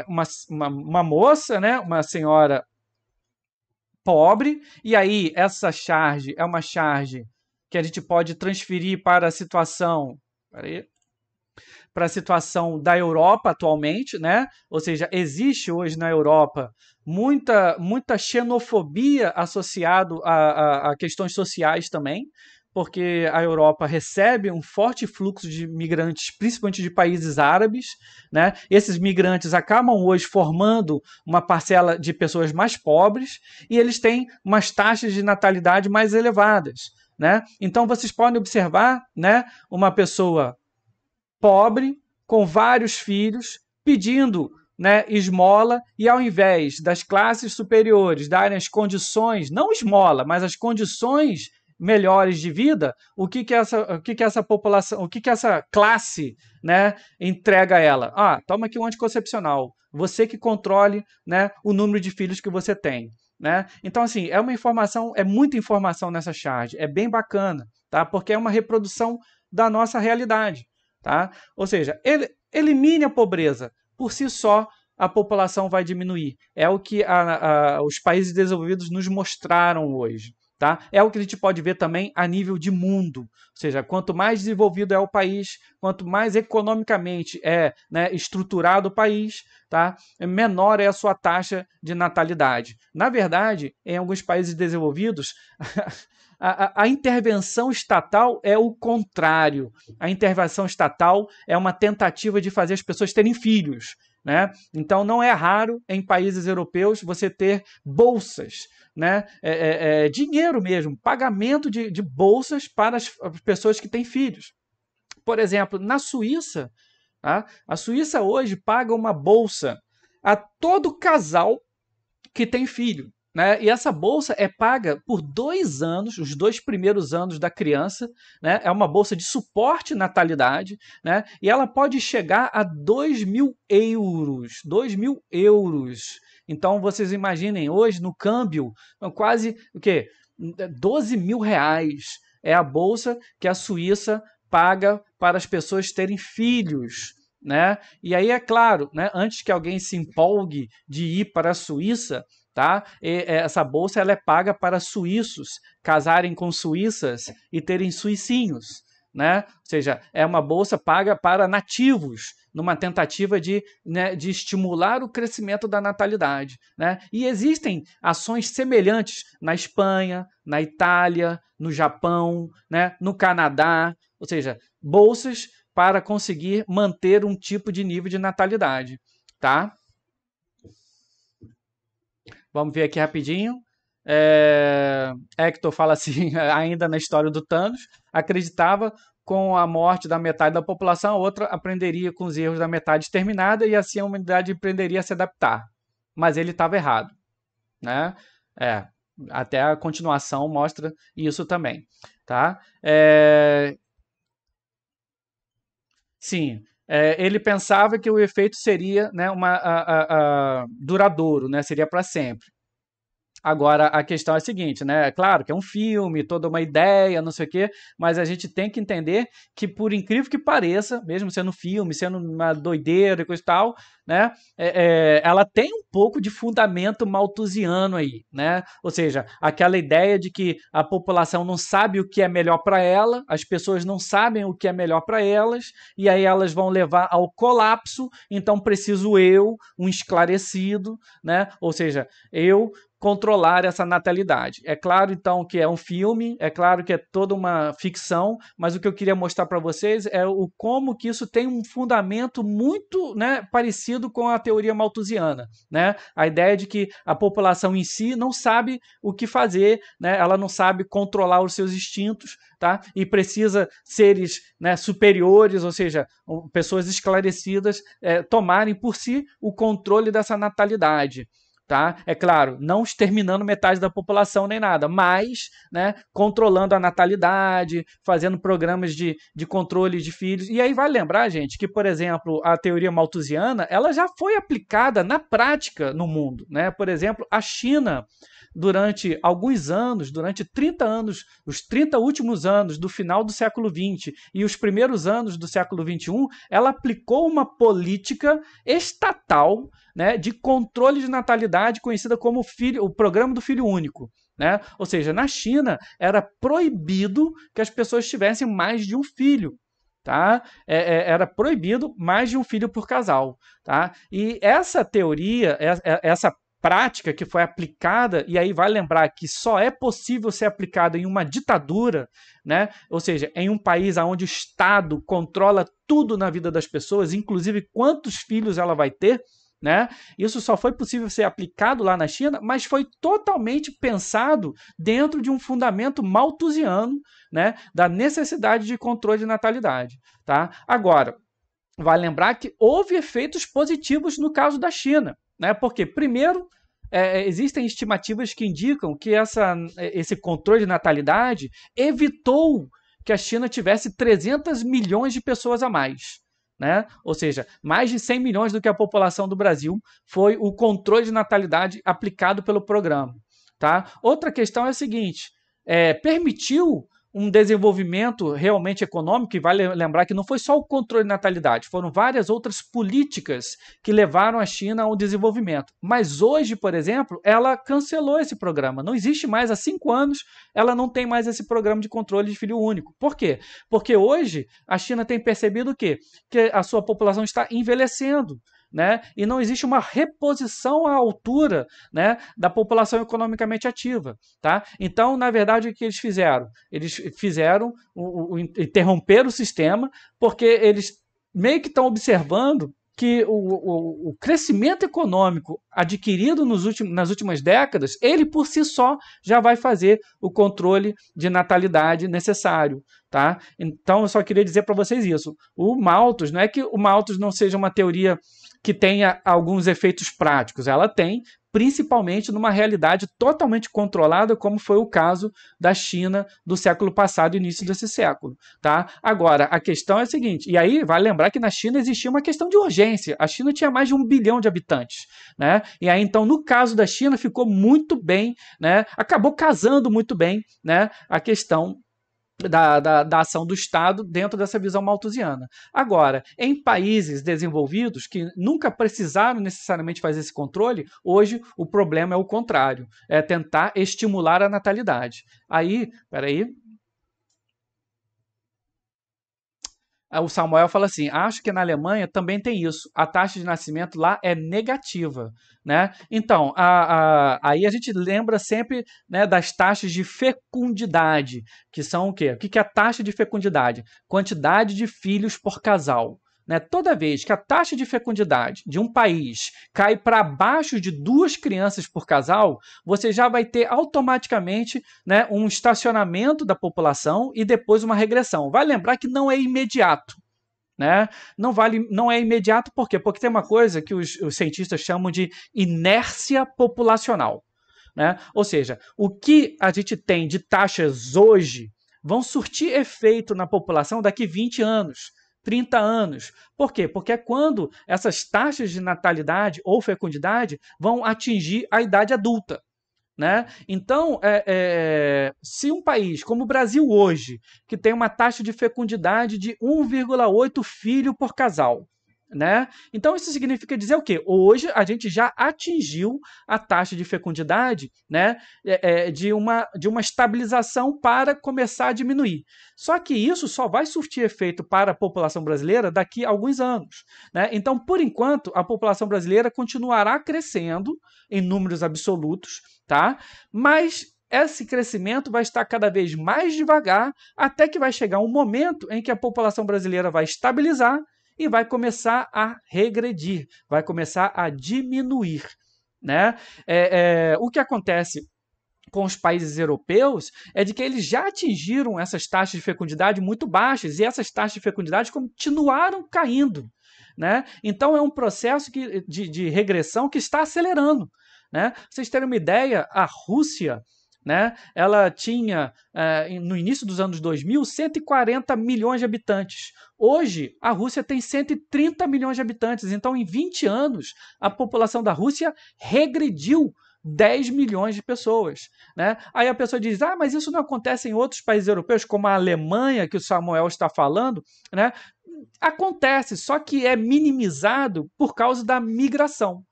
uma moça, né, uma senhora pobre, e aí essa charge é uma charge que a gente pode transferir para a situação, para a situação da Europa atualmente, né? Ou seja, existe hoje na Europa muita xenofobia associada a questões sociais também, porque a Europa recebe um forte fluxo de migrantes, principalmente de países árabes, né? Esses migrantes acabam hoje formando uma parcela de pessoas mais pobres e eles têm umas taxas de natalidade mais elevadas. Né? Então vocês podem observar, né, uma pessoa pobre com vários filhos pedindo, né, esmola, e ao invés das classes superiores darem as condições, não esmola, mas as condições melhores de vida, o que essa população, o que essa classe, né, entrega a ela? Ah, toma aqui um anticoncepcional, você que controle, né, o número de filhos que você tem. Né? Então, assim, é muita informação nessa charge, é bem bacana, tá? Porque é uma reprodução da nossa realidade. Tá? Ou seja, elimine a pobreza, por si só a população vai diminuir. É o que os países desenvolvidos nos mostraram hoje. Tá? É o que a gente pode ver também a nível de mundo. Ou seja, quanto mais desenvolvido é o país, quanto mais economicamente é, né, estruturado o país, tá? Menor é a sua taxa de natalidade. Na verdade, em alguns países desenvolvidos, a intervenção estatal é o contrário. A intervenção estatal é uma tentativa de fazer as pessoas terem filhos. Né? Então, não é raro em países europeus você ter bolsas, né? Dinheiro mesmo, pagamento de bolsas para as pessoas que têm filhos. Por exemplo, na Suíça, tá? A Suíça hoje paga uma bolsa a todo casal que tem filho. Né? E essa bolsa é paga por 2 anos, os 2 primeiros anos da criança, né? É uma bolsa de suporte natalidade, né? E ela pode chegar a 2.000 euros. 2.000 euros. Então, vocês imaginem, hoje, no câmbio, quase o quê? 12 mil reais é a bolsa que a Suíça paga para as pessoas terem filhos. Né? E aí, é claro, né, antes que alguém se empolgue de ir para a Suíça, tá? Essa bolsa ela é paga para suíços casarem com suíças e terem suicinhos. Né? Ou seja, é uma bolsa paga para nativos, numa tentativa de, né, de estimular o crescimento da natalidade. Né? E existem ações semelhantes na Espanha, na Itália, no Japão, né, no Canadá, ou seja, bolsas para conseguir manter um tipo de nível de natalidade. Tá? Vamos ver aqui rapidinho. Hector fala assim, ainda na história do Thanos, acreditava com a morte da metade da população, a outra aprenderia com os erros da metade exterminada e assim a humanidade aprenderia a se adaptar. Mas ele estava errado, né? É, até a continuação mostra isso também, tá? Sim, ele pensava que o efeito seria, né, duradouro, né? Seria para sempre. Agora, a questão é a seguinte, né? É claro que é um filme, toda uma ideia, não sei o quê, mas a gente tem que entender que, por incrível que pareça, mesmo sendo filme, sendo uma doideira e coisa e tal, né? Ela tem um pouco de fundamento malthusiano aí, né? Ou seja, aquela ideia de que a população não sabe o que é melhor para ela, as pessoas não sabem o que é melhor para elas, e aí elas vão levar ao colapso, então preciso eu, um esclarecido, né? Ou seja, eu controlar essa natalidade. É claro, então, que é um filme, é claro que é toda uma ficção, mas o que eu queria mostrar para vocês é o como que isso tem um fundamento muito, né, parecido com a teoria malthusiana, né? A ideia de que a população em si não sabe o que fazer, né? Ela não sabe controlar os seus instintos, tá? E precisa seres, né, superiores, ou seja, pessoas esclarecidas, tomarem por si o controle dessa natalidade. Tá? É claro, não exterminando metade da população nem nada, mas, né, controlando a natalidade, fazendo programas de controle de filhos. E aí vai lembrar, gente, que, por exemplo, a teoria malthusiana ela já foi aplicada na prática no mundo. Né? Por exemplo, a China, durante alguns anos, durante 30 anos, os 30 últimos anos do final do século XX e os primeiros anos do século XXI, ela aplicou uma política estatal, né, de controle de natalidade conhecida como o programa do filho único. Né? Ou seja, na China era proibido que as pessoas tivessem mais de um filho. Tá? Era proibido mais de um filho por casal. Tá? E essa teoria, essa prática que foi aplicada, e aí vai lembrar que só é possível ser aplicada em uma ditadura, né? Ou seja, em um país onde o Estado controla tudo na vida das pessoas, inclusive quantos filhos ela vai ter, né? Isso só foi possível ser aplicado lá na China, mas foi totalmente pensado dentro de um fundamento malthusiano, né? Da necessidade de controle de natalidade. Tá? Agora, vai lembrar que houve efeitos positivos no caso da China. Né? Porque, primeiro, existem estimativas que indicam que esse controle de natalidade evitou que a China tivesse 300 milhões de pessoas a mais. Né? Ou seja, mais de 100 milhões do que a população do Brasil foi o controle de natalidade aplicado pelo programa. Tá? Outra questão é a seguinte: permitiu um desenvolvimento realmente econômico, e vale lembrar que não foi só o controle de natalidade, foram várias outras políticas que levaram a China ao desenvolvimento. Mas hoje, por exemplo, ela cancelou esse programa. Não existe mais há 5 anos, ela não tem mais esse programa de controle de filho único. Por quê? Porque hoje a China tem percebido o quê? Que a sua população está envelhecendo. Né? E não existe uma reposição à altura, né, da população economicamente ativa. Tá? Então, na verdade, o que eles fizeram? Eles fizeram interromper o sistema, porque eles meio que estão observando que o crescimento econômico adquirido nas últimas décadas, ele por si só já vai fazer o controle de natalidade necessário. Tá? Então, eu só queria dizer para vocês isso. O Malthus, não é que o Malthus não seja uma teoria que tenha alguns efeitos práticos, ela tem, principalmente numa realidade totalmente controlada, como foi o caso da China do século passado e início desse século. Tá? Agora, a questão é a seguinte, e aí vai lembrar que na China existia uma questão de urgência, a China tinha mais de 1 bilhão de habitantes, né? E aí, então, no caso da China, ficou muito bem, né? Acabou casando muito bem, né, a questão da ação do Estado dentro dessa visão malthusiana. Agora, em países desenvolvidos que nunca precisaram necessariamente fazer esse controle, hoje o problema é o contrário, é tentar estimular a natalidade. Aí, peraí, o Samuel fala assim: acho que na Alemanha também tem isso. A taxa de nascimento lá é negativa. Né? Então, aí a gente lembra sempre, né, das taxas de fecundidade, que são o quê? O que é a taxa de fecundidade? Quantidade de filhos por casal. né, toda vez que a taxa de fecundidade de um país cai para baixo de 2 crianças por casal, você já vai ter automaticamente, né, um estacionamento da população e depois uma regressão. Vai lembrar que não é imediato. Né? Não é imediato, por quê? Porque tem uma coisa que os cientistas chamam de inércia populacional. Né? Ou seja, o que a gente tem de taxas hoje vão surtir efeito na população daqui 20 anos, 30 anos. Por quê? Porque é quando essas taxas de natalidade ou fecundidade vão atingir a idade adulta. Né? Então, se um país como o Brasil hoje, que tem uma taxa de fecundidade de 1,8 filho por casal, né? Então, isso significa dizer o quê? Hoje a gente já atingiu a taxa de fecundidade, né, de uma estabilização para começar a diminuir. Só que isso só vai surtir efeito para a população brasileira daqui a alguns anos. Né? Então, por enquanto, a população brasileira continuará crescendo em números absolutos, tá? Mas esse crescimento vai estar cada vez mais devagar, até que vai chegar um momento em que a população brasileira vai estabilizar e vai começar a regredir, vai começar a diminuir. Né? O que acontece com os países europeus é de que eles já atingiram essas taxas de fecundidade muito baixas e essas taxas de fecundidade continuaram caindo. Né? Então é um processo de regressão que está acelerando. Né? Pra vocês terem uma ideia, a Rússia, né, ela tinha, no início dos anos 2000, 140 milhões de habitantes. Hoje, a Rússia tem 130 milhões de habitantes. Então, em 20 anos, a população da Rússia regrediu 10 milhões de pessoas. Né? Aí a pessoa diz, mas isso não acontece em outros países europeus, como a Alemanha, que o Samuel está falando. Né? Acontece, só que é minimizado por causa da migração.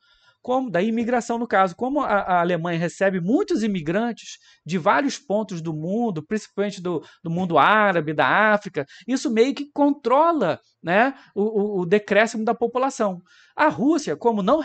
Da imigração, no caso. Como a Alemanha recebe muitos imigrantes de vários pontos do mundo, principalmente do mundo árabe, da África, isso meio que controla, né, o decréscimo da população. A Rússia, como não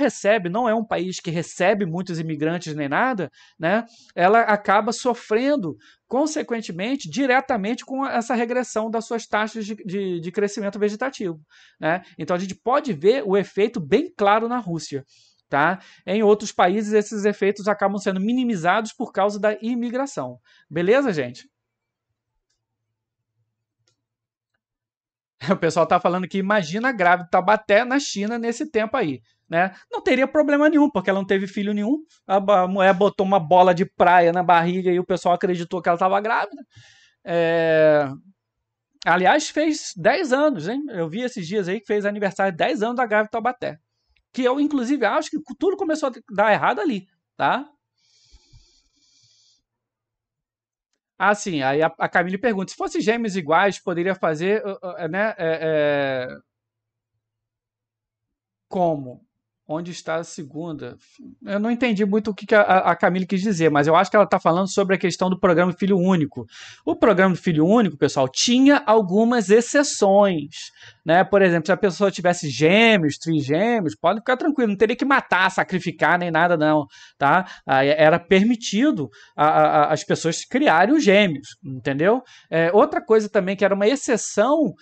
é um país que recebe muitos imigrantes nem nada, né, ela acaba sofrendo, consequentemente, diretamente com essa regressão das suas taxas de crescimento vegetativo. Né? Então a gente pode ver o efeito bem claro na Rússia. Tá? Em outros países, esses efeitos acabam sendo minimizados por causa da imigração. Beleza, gente? O pessoal está falando que imagina a grávida Taubaté na China nesse tempo aí. Né? Não teria problema nenhum, porque ela não teve filho nenhum. A mulher botou uma bola de praia na barriga e o pessoal acreditou que ela estava grávida. Aliás, fez 10 anos, hein? Eu vi esses dias aí que fez aniversário de 10 anos da grávida Taubaté. Que eu, inclusive, acho que tudo começou a dar errado ali, tá? Sim, aí a Camille pergunta, se fosse gêmeos iguais, poderia fazer, né, como? Onde está a segunda? Eu não entendi muito o que a Camille quis dizer, mas eu acho que ela está falando sobre a questão do programa do Filho Único. O programa do Filho Único, pessoal, tinha algumas exceções. Né? Por exemplo, se a pessoa tivesse gêmeos, trigêmeos, pode ficar tranquilo, não teria que matar, sacrificar, nem nada, não. Tá? Era permitido as pessoas criarem os gêmeos, entendeu? Outra coisa também que era uma exceção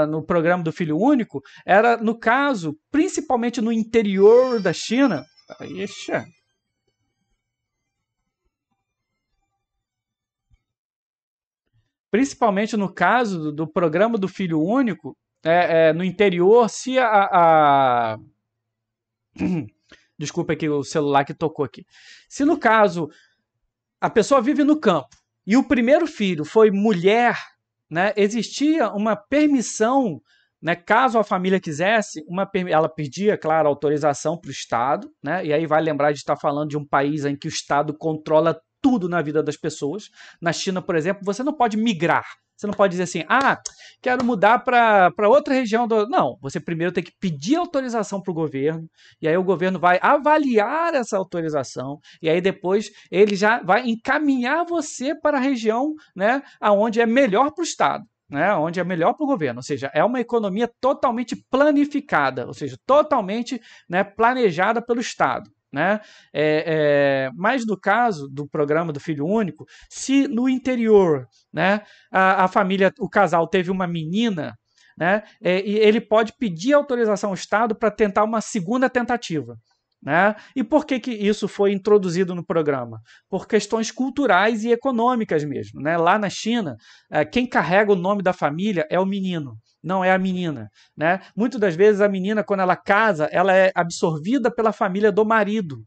no programa do Filho Único era, no caso, principalmente no interior da China. Ixi. Principalmente no caso do programa do Filho Único, no interior, se desculpa aqui o celular que tocou aqui. Se no caso a pessoa vive no campo e o primeiro filho foi mulher, né, existia uma permissão. Né, caso a família quisesse, ela pedia, claro, autorização para o Estado, né, e aí vai lembrar de estar falando de um país em que o Estado controla tudo na vida das pessoas. Na China, por exemplo, você não pode migrar. Você não pode dizer assim, quero mudar para outra região. Não, você primeiro tem que pedir autorização para o governo, e aí o governo vai avaliar essa autorização, e aí depois ele já vai encaminhar você para a região, né, onde é melhor para o Estado. Né, onde é melhor para o governo, ou seja, é uma economia totalmente planificada, ou seja, totalmente, né, planejada pelo Estado. Né? Mas no caso do programa do Filho Único, se no interior, né, a família, o casal teve uma menina, né? E ele pode pedir autorização ao Estado para tentar uma segunda tentativa. Né? E por que isso foi introduzido no programa? Por questões culturais e econômicas mesmo. Né? Lá na China, quem carrega o nome da família é o menino, não é a menina. Né? Muitas das vezes a menina, quando ela casa, ela é absorvida pela família do marido.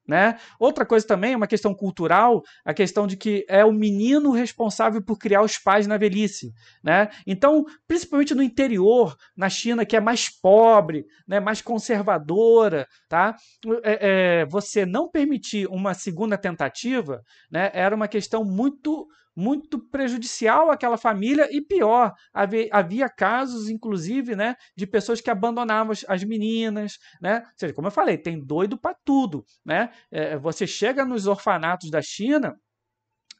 Né? Outra coisa também é uma questão cultural, a questão de que é o menino responsável por criar os pais na velhice. Né? Então, principalmente no interior, na China, que é mais pobre, né, mais conservadora, tá? Você não permitir uma segunda tentativa, né, era uma questão muito prejudicial àquela família e pior, havia casos, inclusive, né, de pessoas que abandonavam as meninas, né? Ou seja, como eu falei, tem doido para tudo, né? Você chega nos orfanatos da China,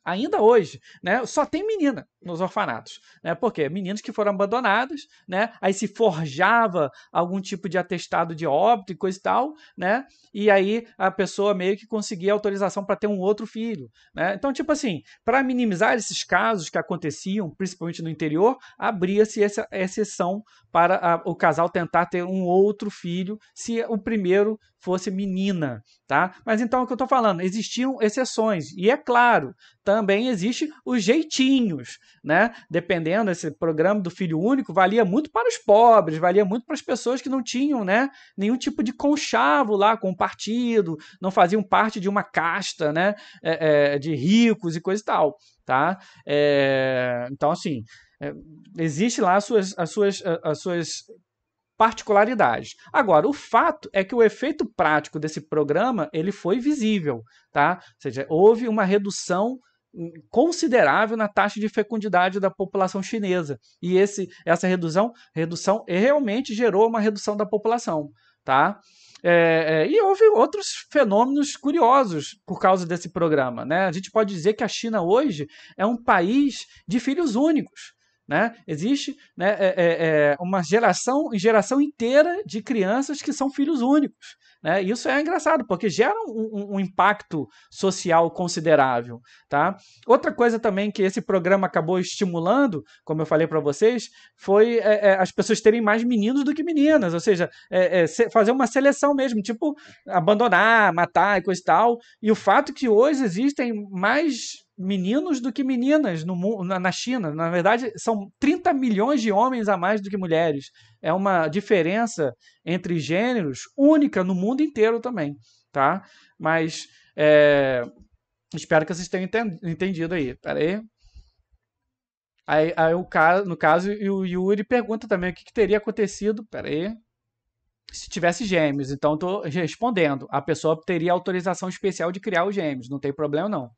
ainda hoje, né, só tem menina nos orfanatos, né? Porque meninas que foram abandonadas, né? Aí se forjava algum tipo de atestado de óbito e coisa e tal, né? E aí a pessoa meio que conseguia autorização para ter um outro filho, né? Então, tipo assim, para minimizar esses casos que aconteciam, principalmente no interior, abria-se essa exceção para o casal tentar ter um outro filho se o primeiro fosse menina, tá? Mas então é o que eu estou falando, existiam exceções e é claro, também existe os jeitinhos, né? Dependendo desse programa do filho único, valia muito para os pobres, valia muito para as pessoas que não tinham, né, nenhum tipo de conchavo lá com o partido, não faziam parte de uma casta, né, de ricos e coisa e tal, tá? Então, assim, é, existe lá as suas particularidades. Agora, o fato é que o efeito prático desse programa ele foi visível, tá? Ou seja, houve uma redução considerável na taxa de fecundidade da população chinesa. E essa redução realmente gerou uma redução da população. Tá? E houve outros fenômenos curiosos por causa desse programa. Né? A gente pode dizer que a China hoje é um país de filhos únicos. Né? Existe, né, uma geração inteira de crianças que são filhos únicos. Né? Isso é engraçado, porque gera um impacto social considerável. Tá? Outra coisa também que esse programa acabou estimulando, como eu falei para vocês, foi as pessoas terem mais meninos do que meninas, ou seja, fazer uma seleção mesmo, tipo abandonar, matar e coisa e tal. E o fato que hoje existem mais meninos do que meninas na China. Na verdade, são 30 milhões de homens a mais do que mulheres. É uma diferença entre gêneros única no mundo inteiro também. Tá? Mas espero que vocês tenham entendido aí. Pera aí. Aí no caso, o Yuri pergunta também o que teria acontecido. Pera aí. Se tivesse gêmeos, então estou respondendo. A pessoa teria autorização especial de criar os gêmeos, não tem problema não.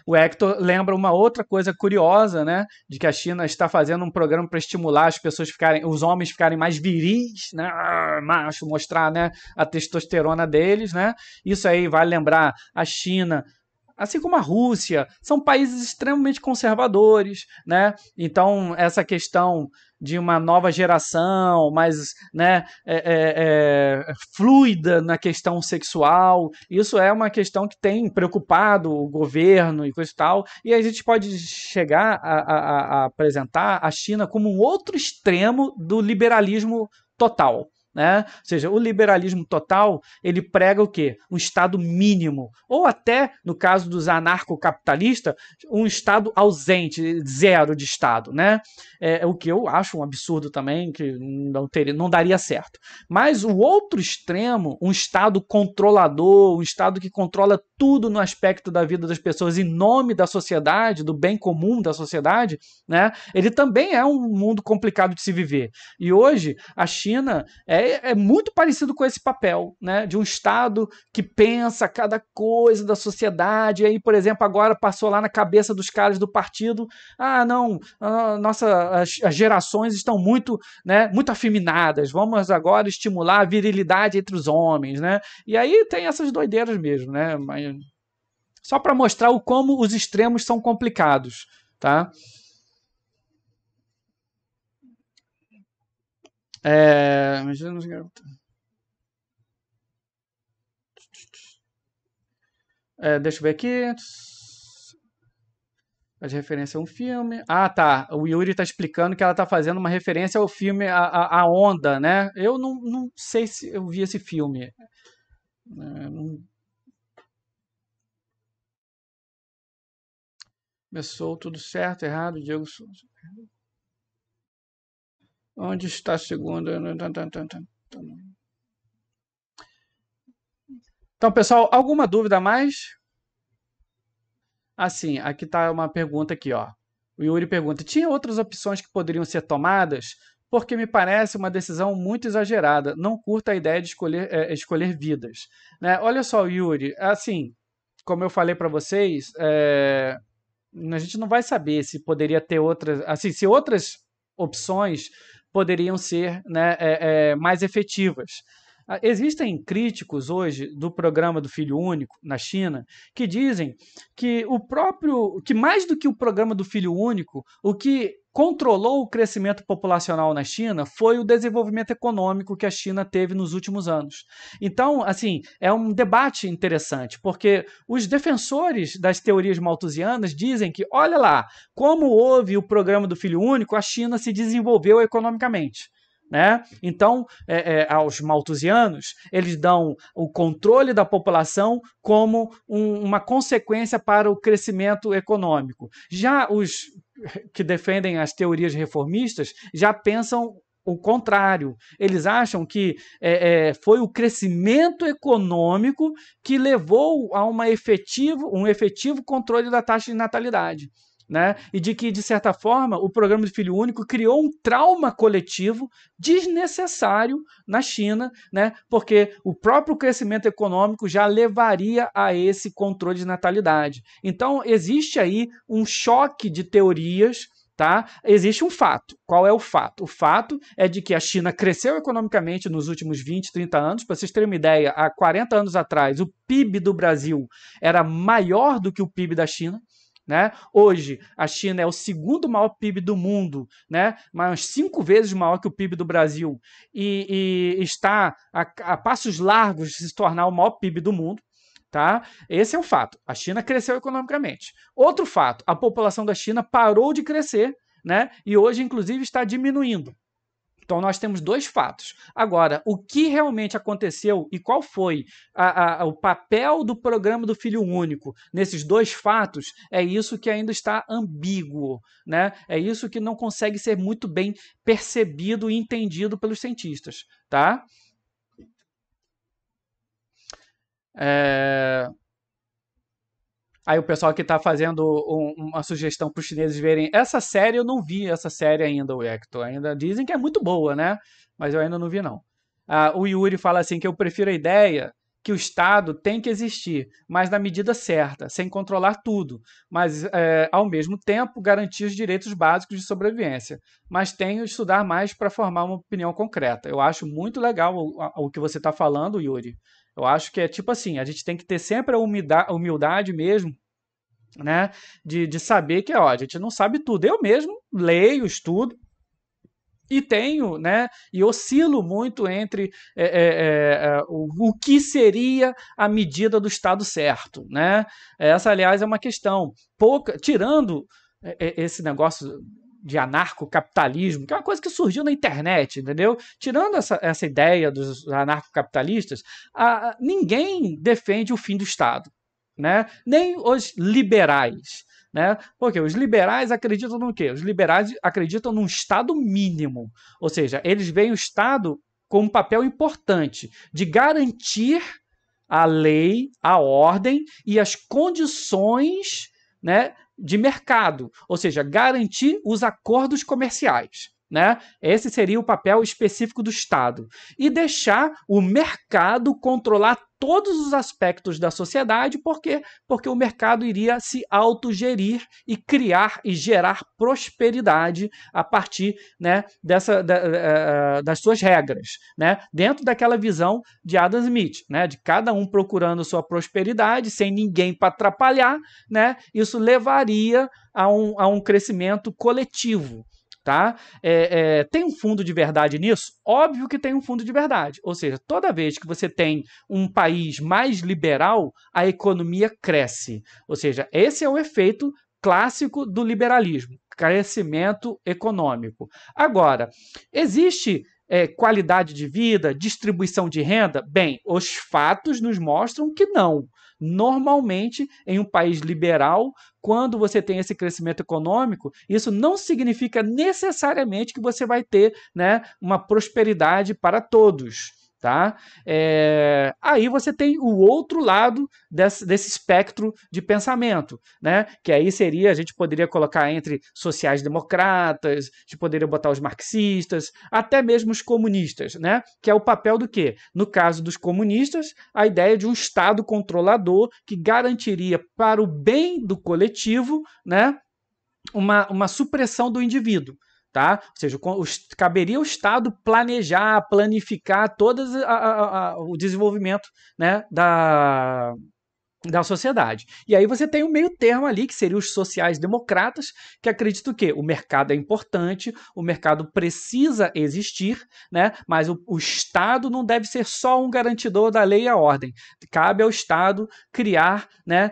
O Hector lembra uma outra coisa curiosa, né? De que a China está fazendo um programa para estimular as pessoas os homens ficarem mais viris, né? Macho, mostrar, né, a testosterona deles, né? Isso aí vai lembrar a China, assim como a Rússia, são países extremamente conservadores, né? Então, essa questão de uma nova geração, mais, né, fluida na questão sexual, isso é uma questão que tem preocupado o governo e coisa e tal, e a gente pode chegar a apresentar a China como um outro extremo do liberalismo total. Né? Ou seja, o liberalismo total ele prega o quê? Um Estado mínimo, ou até, no caso dos anarcocapitalistas, um Estado ausente, zero de Estado. Né? O que eu acho um absurdo também, que não daria certo. Mas o outro extremo, um Estado controlador, um Estado que controla tudo no aspecto da vida das pessoas em nome da sociedade, do bem comum da sociedade, né? Ele também é um mundo complicado de se viver. E hoje a China é muito parecido com esse papel, né? De um Estado que pensa cada coisa da sociedade. E aí, por exemplo, agora passou lá na cabeça dos caras do partido: não, as gerações estão muito, né, muito afeminadas, vamos agora estimular a virilidade entre os homens, né? E aí tem essas doideiras mesmo, né? Só para mostrar o como os extremos são complicados, tá? É... deixa eu ver aqui. Faz referência a um filme. Ah, tá. O Yuri tá explicando que ela tá fazendo uma referência ao filme A Onda, né? Eu não sei se eu vi esse filme. Começou tudo certo, errado, Diego. Onde está a segunda? Então, pessoal, alguma dúvida a mais? Assim, aqui está uma pergunta aqui, ó. O Yuri pergunta: tinha outras opções que poderiam ser tomadas? Porque me parece uma decisão muito exagerada. Não curto a ideia de escolher vidas. Né? Olha só, Yuri, assim, como eu falei para vocês, a gente não vai saber se poderia ter outras, assim, se outras opções poderiam ser, né, mais efetivas. Existem críticos hoje do programa do Filho Único na China que dizem que mais do que o programa do Filho Único, o que controlou o crescimento populacional na China foi o desenvolvimento econômico que a China teve nos últimos anos. Então, assim, é um debate interessante, porque os defensores das teorias malthusianas dizem que, olha lá, como houve o programa do Filho Único, a China se desenvolveu economicamente. Né? Então, aos malthusianos, eles dão o controle da população como uma consequência para o crescimento econômico. Já os que defendem as teorias reformistas já pensam o contrário. Eles acham que foi o crescimento econômico que levou a um efetivo controle da taxa de natalidade. Né? E de que, de certa forma, o programa do Filho Único criou um trauma coletivo desnecessário na China, né? Porque o próprio crescimento econômico já levaria a esse controle de natalidade. Então, existe aí um choque de teorias. Tá? Existe um fato. Qual é o fato? O fato é de que a China cresceu economicamente nos últimos 20, 30 anos. Para vocês terem uma ideia, há 40 anos atrás, o PIB do Brasil era maior do que o PIB da China. Né? Hoje, a China é o segundo maior PIB do mundo, né? Mas 5 vezes maior que o PIB do Brasil, e está a passos largos de se tornar o maior PIB do mundo. Tá? Esse é um fato. A China cresceu economicamente. Outro fato, a população da China parou de crescer, né? E hoje, inclusive, está diminuindo. Então, nós temos dois fatos. Agora, o que realmente aconteceu e qual foi o papel do programa do Filho Único nesses dois fatos, é isso que ainda está ambíguo. Né? É isso que não consegue ser muito bem percebido e entendido pelos cientistas. Tá? Aí o pessoal que está fazendo uma sugestão para os chineses verem essa série, eu não vi essa série ainda, o Hector. Ainda dizem que é muito boa, né? Mas eu ainda não vi, não. O Yuri fala assim que eu prefiro a ideia que o Estado tem que existir, mas na medida certa, sem controlar tudo, mas ao mesmo tempo garantir os direitos básicos de sobrevivência. Mas tenho que estudar mais para formar uma opinião concreta. Eu acho muito legal o que você está falando, Yuri. Eu acho que é tipo assim, a gente tem que ter sempre a humildade mesmo, né, de saber que ó, a gente não sabe tudo. Eu mesmo leio, estudo, e tenho, né, e oscilo muito entre o que seria a medida do Estado certo, né? Essa, aliás, é uma questão tirando esse negócio de anarcocapitalismo, que é uma coisa que surgiu na internet, entendeu? Tirando essa ideia dos anarcocapitalistas, ninguém defende o fim do Estado, né? Nem os liberais. Né? Porque os liberais acreditam no quê? Os liberais acreditam num Estado mínimo. Ou seja, eles veem o Estado com um papel importante de garantir a lei, a ordem e as condições, né, de mercado. Ou seja, garantir os acordos comerciais. Né? Esse seria o papel específico do Estado. E deixar o mercado controlar todos os aspectos da sociedade, porque o mercado iria se autogerir e criar e gerar prosperidade a partir, né, das suas regras, né, dentro daquela visão de Adam Smith, né, de cada um procurando sua prosperidade, sem ninguém para atrapalhar, né, isso levaria a um crescimento coletivo. Tá? Tem um fundo de verdade nisso? Óbvio que tem um fundo de verdade. Ou seja, toda vez que você tem um país mais liberal, a economia cresce. Ou seja, esse é o efeito clássico do liberalismo, crescimento econômico. Agora, existe qualidade de vida, distribuição de renda? Bem, os fatos nos mostram que não. Normalmente, em um país liberal, quando você tem esse crescimento econômico, isso não significa necessariamente que você vai ter, né, uma prosperidade para todos. Tá? Aí você tem o outro lado desse espectro de pensamento, né? Que aí seria, a gente poderia colocar entre sociais-democratas, a gente poderia botar os marxistas, até mesmo os comunistas, né? Que é o papel do quê? No caso dos comunistas, a ideia de um Estado controlador que garantiria para o bem do coletivo, né, uma supressão do indivíduo. Tá? Ou seja, caberia ao Estado planejar, planificar todo o desenvolvimento, né, da sociedade. E aí você tem um meio termo ali, que seria os sociais-democratas, que acreditam que o mercado é importante, o mercado precisa existir, né? Mas o Estado não deve ser só um garantidor da lei e a ordem. Cabe ao Estado criar, né,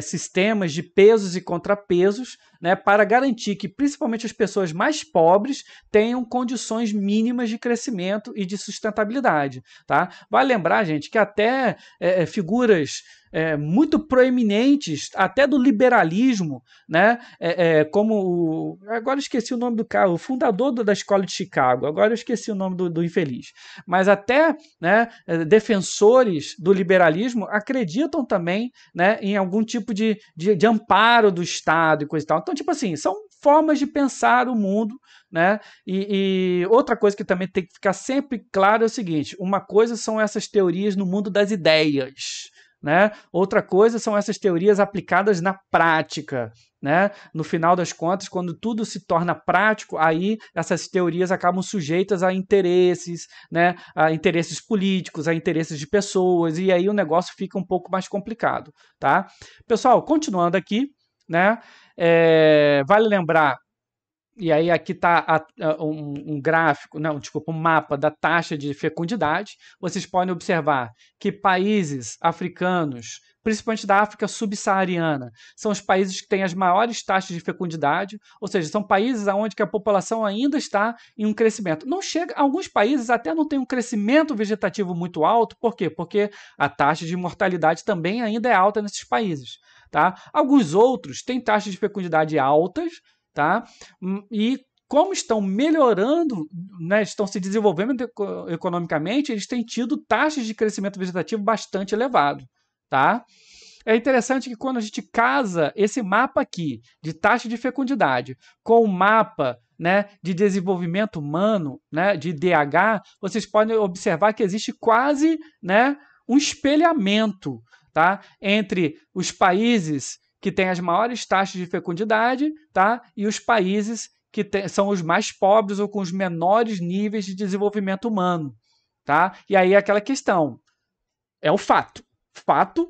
sistemas de pesos e contrapesos, né, para garantir que principalmente as pessoas mais pobres tenham condições mínimas de crescimento e de sustentabilidade. Tá? Vale lembrar, gente, que até figuras muito proeminentes, até do liberalismo, né? Como agora eu esqueci o nome do cara, o fundador da escola de Chicago, agora eu esqueci o nome do infeliz, mas até, né, defensores do liberalismo acreditam também, né, em algum tipo de amparo do Estado e coisa e tal. Então, tipo assim, são formas de pensar o mundo, né? E outra coisa que também tem que ficar sempre claro é o seguinte: uma coisa são essas teorias no mundo das ideias, né? Outra coisa são essas teorias aplicadas na prática, né? No final das contas, quando tudo se torna prático, aí essas teorias acabam sujeitas a interesses, né? A interesses políticos, a interesses de pessoas, e aí o negócio fica um pouco mais complicado, tá? Pessoal, continuando aqui, né? Vale lembrar, e aí aqui está um gráfico, não, desculpa, um mapa da taxa de fecundidade. Vocês podem observar que países africanos, principalmente da África subsaariana, são os países que têm as maiores taxas de fecundidade, ou seja, são países onde a população ainda está em um crescimento. Não chega, alguns países até não têm um crescimento vegetativo muito alto, por quê? Porque a taxa de mortalidade também ainda é alta nesses países. Tá? Alguns outros têm taxas de fecundidade altas, tá? E como estão melhorando, né, estão se desenvolvendo economicamente, eles têm tido taxas de crescimento vegetativo bastante elevado, tá? É interessante que quando a gente casa esse mapa aqui de taxa de fecundidade com o mapa, né, de desenvolvimento humano, né, de IDH, vocês podem observar que existe quase, né, um espelhamento, tá, entre os países que têm as maiores taxas de fecundidade, tá, e os países que são os mais pobres ou com os menores níveis de desenvolvimento humano. Tá? E aí é aquela questão, é o fato. Fato,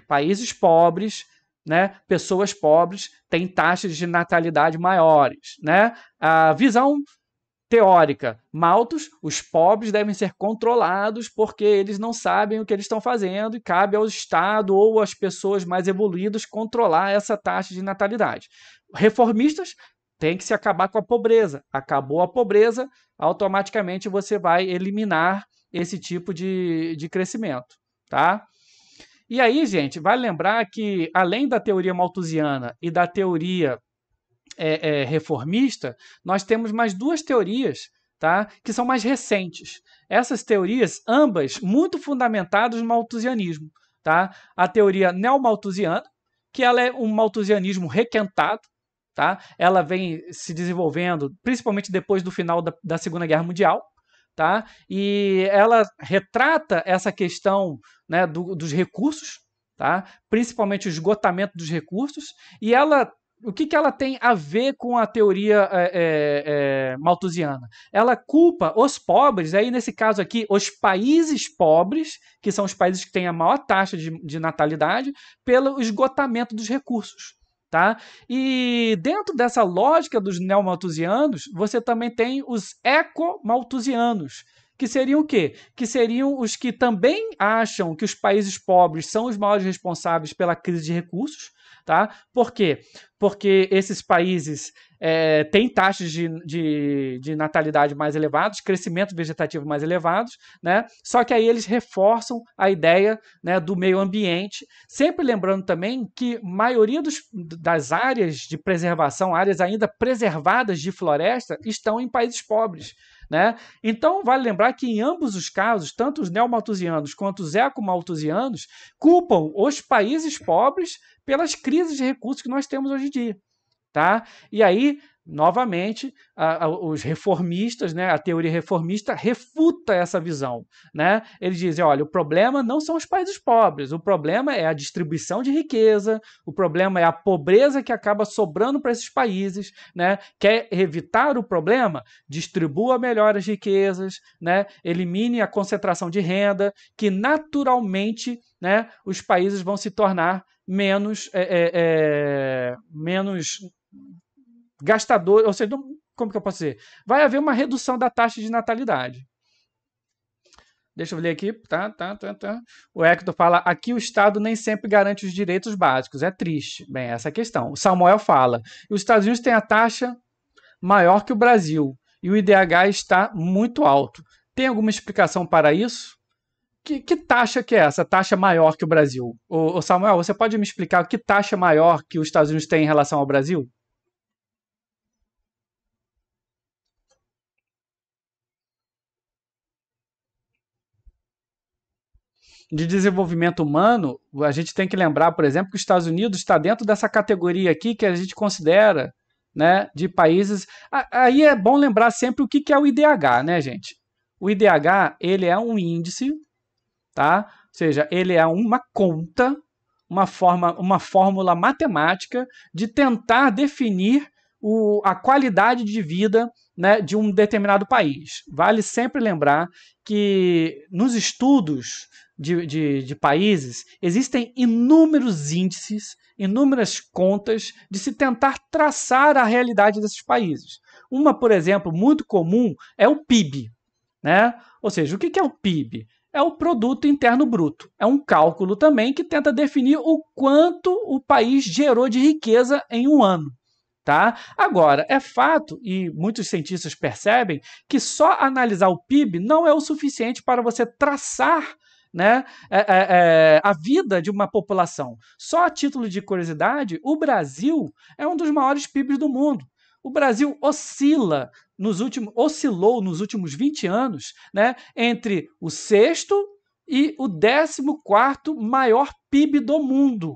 países pobres, né, pessoas pobres têm taxas de natalidade maiores. Né? A visão teórica, maltos, os pobres devem ser controlados porque eles não sabem o que eles estão fazendo e cabe ao Estado ou às pessoas mais evoluídas controlar essa taxa de natalidade. Reformistas, tem que se acabar com a pobreza. Acabou a pobreza, automaticamente você vai eliminar esse tipo de crescimento. Tá? E aí, gente, vale lembrar que, além da teoria malthusiana e da teoria reformista, nós temos mais duas teorias, tá, que são mais recentes. Essas teorias, ambas muito fundamentadas no malthusianismo. Tá? A teoria neomalthusiana, que ela é um malthusianismo requentado, tá? Ela vem se desenvolvendo principalmente depois do final da Segunda Guerra Mundial. Tá? E ela retrata essa questão, né, dos recursos, tá? Principalmente o esgotamento dos recursos, e o que ela tem a ver com a teoria malthusiana? Ela culpa os pobres, aí nesse caso aqui, os países pobres, que são os países que têm a maior taxa de natalidade, pelo esgotamento dos recursos. Tá? E dentro dessa lógica dos neomalthusianos, você também tem os ecomalthusianos, que seriam o quê? Que seriam os que também acham que os países pobres são os maiores responsáveis pela crise de recursos, tá? Por quê? Porque esses países têm taxas de natalidade mais elevadas, crescimento vegetativo mais elevados, né? Só que aí eles reforçam a ideia, né, do meio ambiente, sempre lembrando também que a maioria das áreas de preservação, áreas ainda preservadas de floresta, estão em países pobres. Né? Então, vale lembrar que em ambos os casos, tanto os neomalthusianos quanto os ecomalthusianos culpam os países pobres pelas crises de recursos que nós temos hoje em dia. Tá? E aí, novamente, os reformistas, né, a teoria reformista refuta essa visão. Né? Eles dizem, olha, o problema não são os países pobres, o problema é a distribuição de riqueza, o problema é a pobreza que acaba sobrando para esses países. Né? Quer evitar o problema? Distribua melhor as riquezas, né? Elimine a concentração de renda, que naturalmente, né, os países vão se tornar menos gastador, ou seja, como que eu posso dizer? Vai haver uma redução da taxa de natalidade. Deixa eu ler aqui. O Hector fala, aqui o Estado nem sempre garante os direitos básicos. É triste. Bem, essa é a questão. O Samuel fala, os Estados Unidos têm a taxa maior que o Brasil e o IDH está muito alto. Tem alguma explicação para isso? Que taxa que é essa? Taxa maior que o Brasil? Ô Samuel, você pode me explicar que taxa maior que os Estados Unidos têm em relação ao Brasil? De desenvolvimento humano, a gente tem que lembrar, por exemplo, que os Estados Unidos está dentro dessa categoria aqui que a gente considera, né, de países. Aí é bom lembrar sempre o que é o IDH, né, gente? O IDH, ele é um índice, tá? Ou seja, ele é uma conta, uma fórmula matemática de tentar definir a qualidade de vida, né, de um determinado país. Vale sempre lembrar que nos estudos de países existem inúmeros índices, inúmeras contas de se tentar traçar a realidade desses países. Uma, por exemplo, muito comum é o PIB. Né? Ou seja, o que é o PIB? É o Produto Interno Bruto. É um cálculo também que tenta definir o quanto o país gerou de riqueza em um ano. Tá? Agora, é fato, e muitos cientistas percebem, que só analisar o PIB não é o suficiente para você traçar, né, a vida de uma população. Só a título de curiosidade, o Brasil é um dos maiores PIBs do mundo. O Brasil oscilou nos últimos 20 anos, né, entre o sexto e o 14º maior PIB do mundo.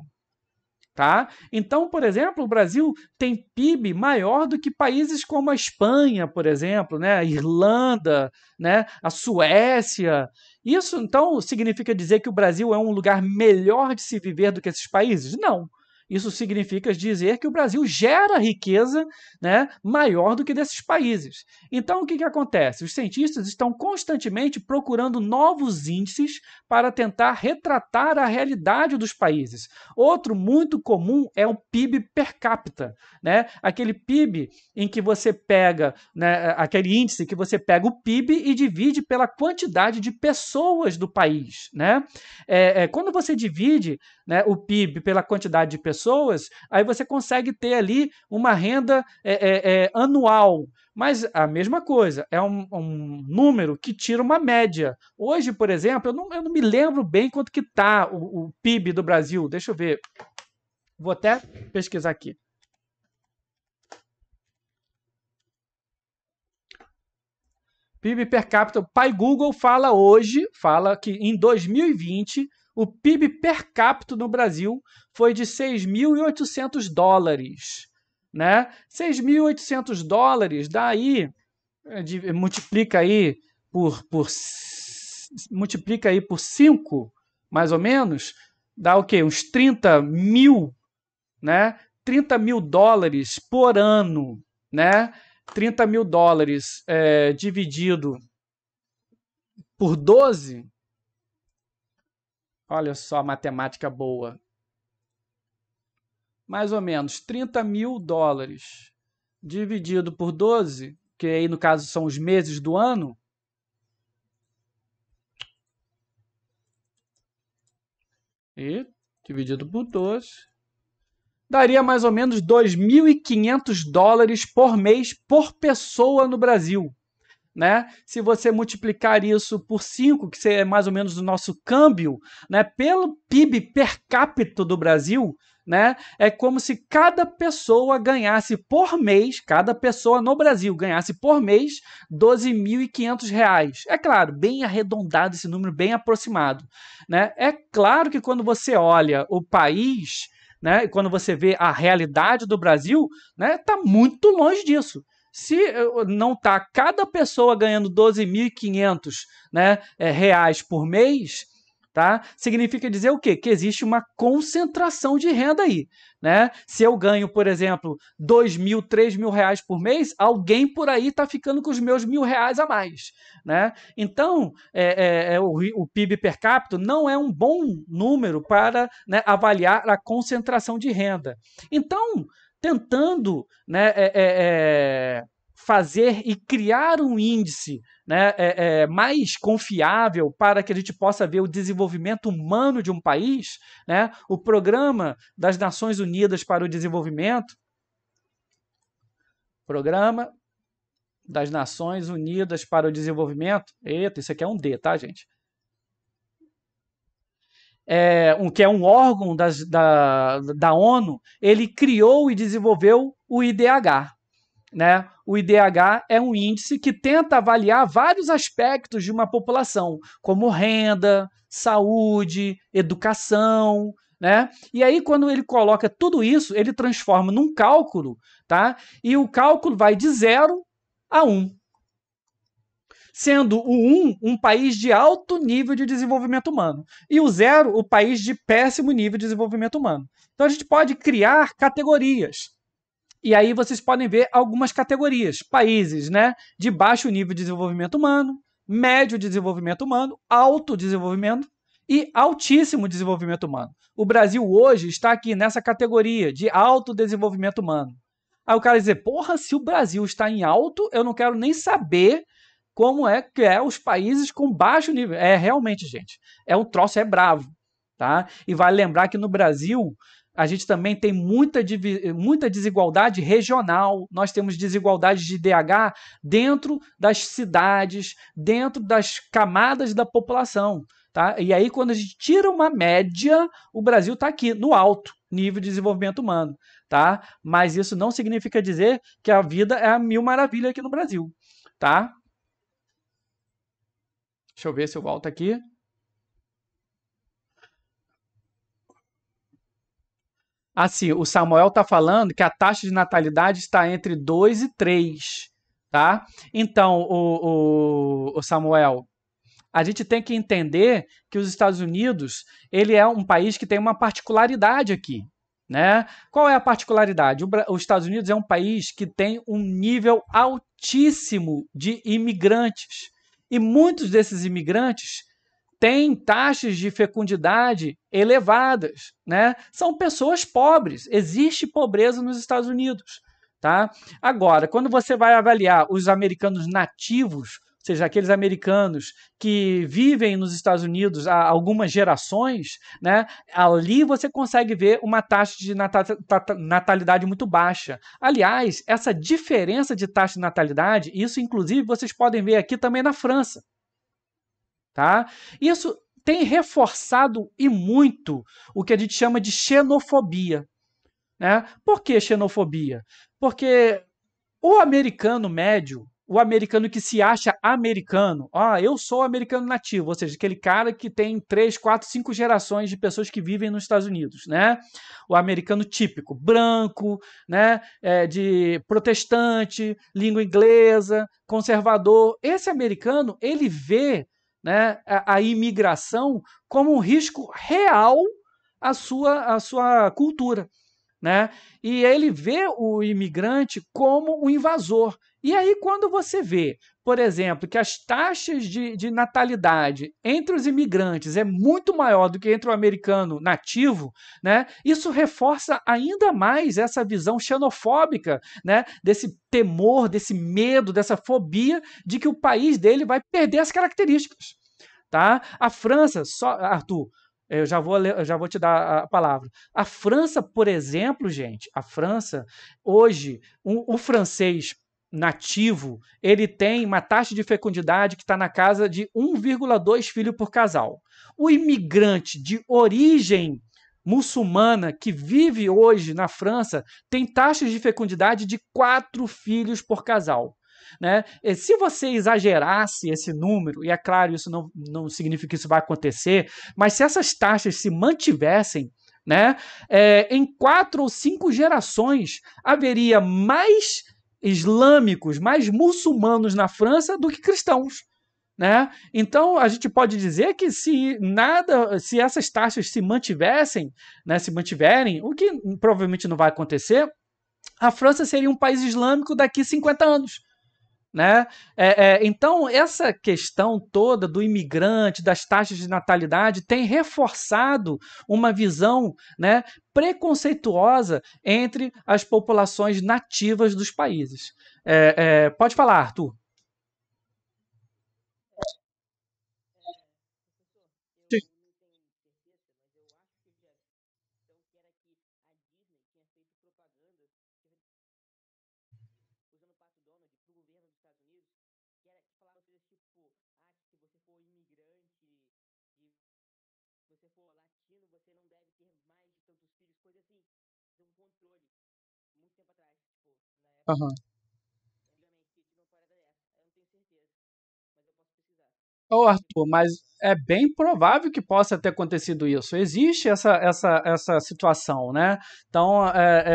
Tá? Então, por exemplo, o Brasil tem PIB maior do que países como a Espanha, por exemplo, né? A Irlanda, né? A Suécia. Isso, então, significa dizer que o Brasil é um lugar melhor de se viver do que esses países? Não. Isso significa dizer que o Brasil gera riqueza, né, maior do que desses países. Então, o que acontece? Os cientistas estão constantemente procurando novos índices para tentar retratar a realidade dos países. Outro muito comum é o PIB per capita, né? Aquele PIB em que você pega, né, aquele índice que você pega o PIB e divide pela quantidade de pessoas do país, né? Quando você divide, né, o PIB pela quantidade de pessoas, aí você consegue ter ali uma renda anual. Mas a mesma coisa, é um número que tira uma média. Hoje, por exemplo, eu não me lembro bem quanto que está o PIB do Brasil. Deixa eu ver. Vou até pesquisar aqui. PIB per capita. O pai Google fala que em 2020 o PIB per capita no Brasil foi de 6.800 dólares. Né? 6.800 dólares, daí multiplica aí multiplica aí por 5, mais ou menos, dá o quê? Uns 30 mil, né? 30 mil dólares por ano, né? 30 mil dólares dividido por 12, olha só a matemática boa, mais ou menos 30 mil dólares dividido por 12, que aí no caso são os meses do ano, E dividido por 12, daria mais ou menos $2.500 por mês por pessoa no Brasil. Né? Se você multiplicar isso por 5, que é mais ou menos o nosso câmbio, né, pelo PIB per capita do Brasil, né, é como se cada pessoa ganhasse por mês, cada pessoa no Brasil ganhasse por mês R$ 12.500. É claro, bem arredondado esse número, bem aproximado. Né? É claro que quando você olha o país, né, quando você vê a realidade do Brasil, né, está muito longe disso. Se não está cada pessoa ganhando 12.500, né, reais por mês, tá? Significa dizer o quê? Que existe uma concentração de renda aí. Né? Se eu ganho, por exemplo, 2.000, 3.000 reais por mês, alguém por aí está ficando com os meus R$ 1.000 a mais. Né? Então, o PIB per capita não é um bom número para, né, avaliar a concentração de renda. Então, tentando, né, fazer e criar um índice, né, mais confiável para que a gente possa ver o desenvolvimento humano de um país, né, o Programa das Nações Unidas para o Desenvolvimento, Programa das Nações Unidas para o Desenvolvimento, eita, isso aqui é um D, tá, gente? Que é um órgão da ONU, ele criou e desenvolveu o IDH. Né? O IDH é um índice que tenta avaliar vários aspectos de uma população, como renda, saúde, educação. Né? E aí, quando ele coloca tudo isso, ele transforma num cálculo, tá? E o cálculo vai de 0 a 1. Sendo o 1 um país de alto nível de desenvolvimento humano e o 0 o país de péssimo nível de desenvolvimento humano. Então a gente pode criar categorias. E aí vocês podem ver algumas categorias. Países, né, de baixo nível de desenvolvimento humano, médio desenvolvimento humano, alto desenvolvimento e altíssimo desenvolvimento humano. O Brasil hoje está aqui nessa categoria de alto desenvolvimento humano. Aí o cara dizer, porra, se o Brasil está em alto, eu não quero nem saber como é que é os países com baixo nível. Realmente, gente, troço bravo, tá? E vale lembrar que no Brasil a gente também tem muita desigualdade regional, nós temos desigualdade de IDH dentro das cidades, dentro das camadas da população. Tá? E aí, quando a gente tira uma média, o Brasil está aqui, no alto nível de desenvolvimento humano. Tá? Mas isso não significa dizer que a vida é a mil maravilhas aqui no Brasil. Tá? Deixa eu ver se eu volto aqui. Assim, o Samuel está falando que a taxa de natalidade está entre 2 e 3, tá? Então, o Samuel, a gente tem que entender que os Estados Unidos, ele é um país que tem uma particularidade aqui, né? Qual é a particularidade? Os Estados Unidos é um país que tem um nível altíssimo de imigrantes. E muitos desses imigrantes têm taxas de fecundidade elevadas, né? São pessoas pobres, existe pobreza nos Estados Unidos, tá? Agora, quando você vai avaliar os americanos nativos, ou seja, aqueles americanos que vivem nos Estados Unidos há algumas gerações, né? Ali você consegue ver uma taxa de natalidade muito baixa. Aliás, essa diferença de taxa de natalidade, isso inclusive vocês podem ver aqui também na França. Tá? Isso tem reforçado e muito o que a gente chama de xenofobia. Né? Por que xenofobia? Porque o americano médio, o americano que se acha americano, eu sou americano nativo, ou seja, aquele cara que tem 3, 4, 5 gerações de pessoas que vivem nos Estados Unidos, né? O americano típico, branco, né? De protestante, língua inglesa, conservador. Esse americano, ele vê, né, a imigração como um risco real à sua cultura. Né? E ele vê o imigrante como um invasor. E aí, quando você vê, por exemplo, que as taxas de natalidade entre os imigrantes é muito maior do que entre o americano nativo, né? Isso reforça ainda mais essa visão xenofóbica, né? Desse temor, desse medo, dessa fobia de que o país dele vai perder as características. Tá? A França, Arthur, Eu já vou te dar a palavra. A França, por exemplo, gente, a França, hoje, o francês nativo, ele tem uma taxa de fecundidade que está na casa de 1,2 filho por casal. O imigrante de origem muçulmana que vive hoje na França tem taxas de fecundidade de 4 filhos por casal. Né? E se você exagerasse esse número, e é claro, isso não significa que isso vai acontecer, mas se essas taxas se mantivessem, né, em 4 ou 5 gerações haveria mais islâmicos, mais muçulmanos na França do que cristãos. Né? Então a gente pode dizer que se essas taxas se mantivessem, né, se mantiverem, o que provavelmente não vai acontecer, a França seria um país islâmico daqui 50 anos. Né? Então, essa questão toda do imigrante, das taxas de natalidade, tem reforçado uma visão, né, preconceituosa entre as populações nativas dos países. Pode falar, Arthur. Aham. Ô, Arthur, mas é bem provável que possa ter acontecido isso. Existe essa situação, né? Então,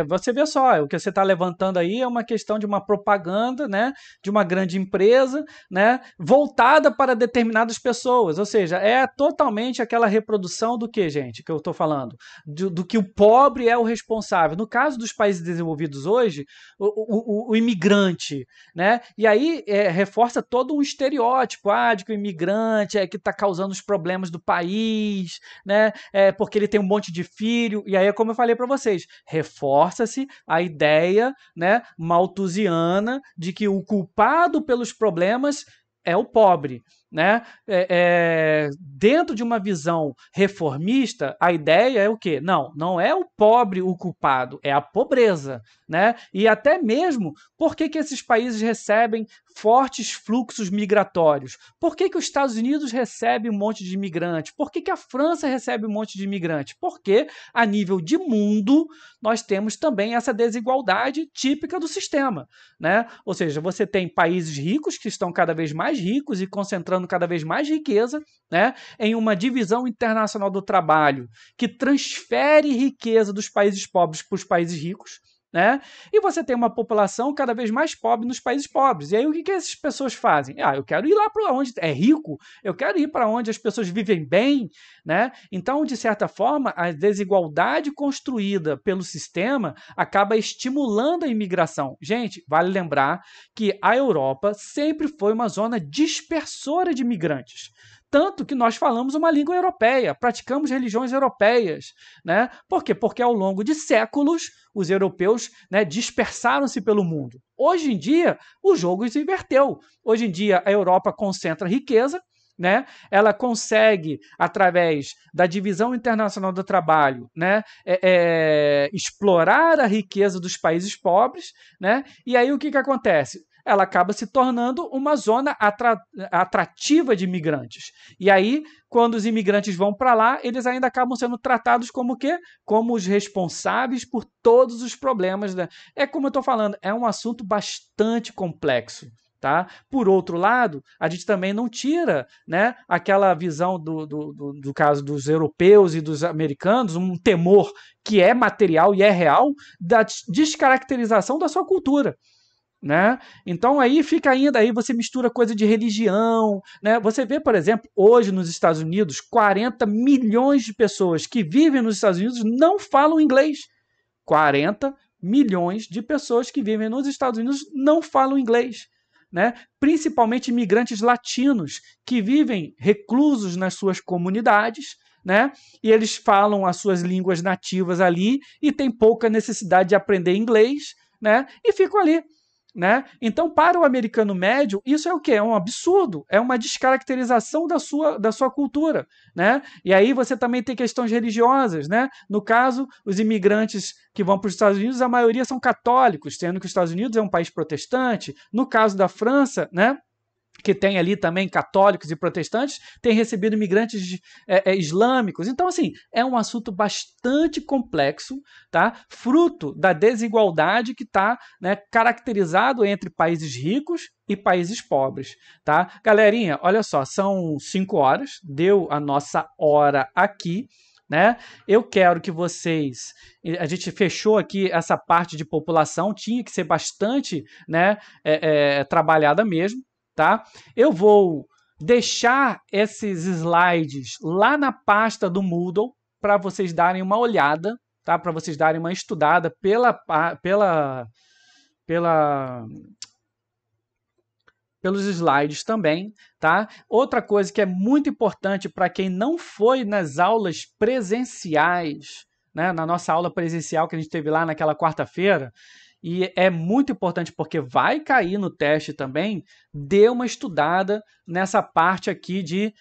você vê só, o que você está levantando aí é uma questão de uma propaganda, né? De uma grande empresa, né? Voltada para determinadas pessoas. Ou seja, é totalmente aquela reprodução do que, gente, que eu estou falando? Do que o pobre é o responsável. No caso dos países desenvolvidos hoje, o imigrante, né? E aí reforça todo um estereótipo, de que o imigrante é que está causando os problemas do país, né? Porque ele tem um monte de filho. E aí, como eu falei para vocês, reforça-se a ideia, né, malthusiana de que o culpado pelos problemas é o pobre. Né? Dentro de uma visão reformista, a ideia é o quê? Não é o pobre o culpado, é a pobreza. Né? E até mesmo por que esses países recebem fortes fluxos migratórios? Por que os Estados Unidos recebem um monte de imigrantes? Por que a França recebe um monte de imigrantes? Porque, a nível de mundo, nós temos também essa desigualdade típica do sistema. Né? Ou seja, você tem países ricos que estão cada vez mais ricos e concentrando cada vez mais riqueza, né, em uma divisão internacional do trabalho que transfere riqueza dos países pobres para os países ricos. Né? E você tem uma população cada vez mais pobre nos países pobres. E aí o que essas pessoas fazem? Eu quero ir lá para onde é rico, eu quero ir para onde as pessoas vivem bem. Né? Então, de certa forma, a desigualdade construída pelo sistema acaba estimulando a imigração. Gente, vale lembrar que a Europa sempre foi uma zona dispersora de imigrantes. Tanto que nós falamos uma língua europeia, praticamos religiões europeias. Né? Por quê? Porque ao longo de séculos os europeus, né, dispersaram-se pelo mundo. Hoje em dia, o jogo se inverteu. Hoje em dia, a Europa concentra riqueza, né? Ela consegue, através da divisão internacional do trabalho, né, explorar a riqueza dos países pobres. Né? E aí o que acontece? Ela acaba se tornando uma zona atrativa de imigrantes. E aí, quando os imigrantes vão para lá, eles ainda acabam sendo tratados como o quê? Como os responsáveis por todos os problemas. Né? É como eu estou falando, é um assunto bastante complexo. Tá? Por outro lado, a gente também não tira, né, aquela visão do caso dos europeus e dos americanos, um temor que é material e é real, da descaracterização da sua cultura. Né? Então aí fica ainda, aí você mistura coisa de religião. Né? Você vê, por exemplo, hoje nos Estados Unidos, 40 milhões de pessoas que vivem nos Estados Unidos não falam inglês. 40 milhões de pessoas que vivem nos Estados Unidos não falam inglês. Né? Principalmente imigrantes latinos que vivem reclusos nas suas comunidades. Né? E eles falam as suas línguas nativas ali e têm pouca necessidade de aprender inglês. Né? E ficam ali, né? Então, para o americano médio, isso é o quê? É um absurdo, é uma descaracterização da sua cultura, né? E aí você também tem questões religiosas, né? No caso, os imigrantes que vão para os Estados Unidos, a maioria são católicos, sendo que os Estados Unidos é um país protestante. No caso da França, né? Que tem ali também católicos e protestantes, tem recebido imigrantes islâmicos. Então, assim, é um assunto bastante complexo, tá? Fruto da desigualdade que está, né, caracterizado entre países ricos e países pobres, tá? Galerinha, olha só, são 5 horas, deu a nossa hora aqui, né? Eu quero que vocês... A gente fechou aqui essa parte de população, tinha que ser bastante, né, trabalhada mesmo, tá? Eu vou deixar esses slides lá na pasta do Moodle para vocês darem uma olhada, tá? Para vocês darem uma estudada pelos slides também, tá? Outra coisa que é muito importante para quem não foi nas aulas presenciais, né? Na nossa aula presencial que a gente teve lá naquela quarta-feira, e é muito importante porque vai cair no teste também, dê uma estudada nessa parte aqui de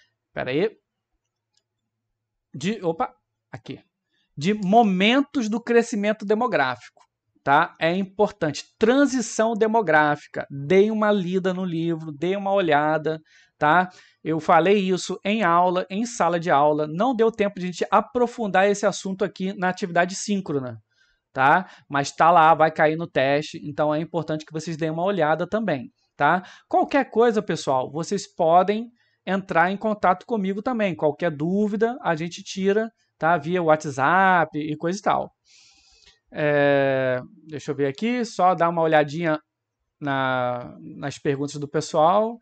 momentos do crescimento demográfico, tá? É importante. Transição demográfica. Dê uma lida no livro, dê uma olhada, tá? Eu falei isso em aula, em sala de aula, não deu tempo de a gente aprofundar esse assunto aqui na atividade síncrona, tá? Mas tá lá, vai cair no teste, então é importante que vocês deem uma olhada também, tá? Qualquer coisa, pessoal, vocês podem entrar em contato comigo também. Qualquer dúvida, a gente tira, tá? Via WhatsApp e coisa e tal. Deixa eu ver aqui, só dar uma olhadinha nas perguntas do pessoal.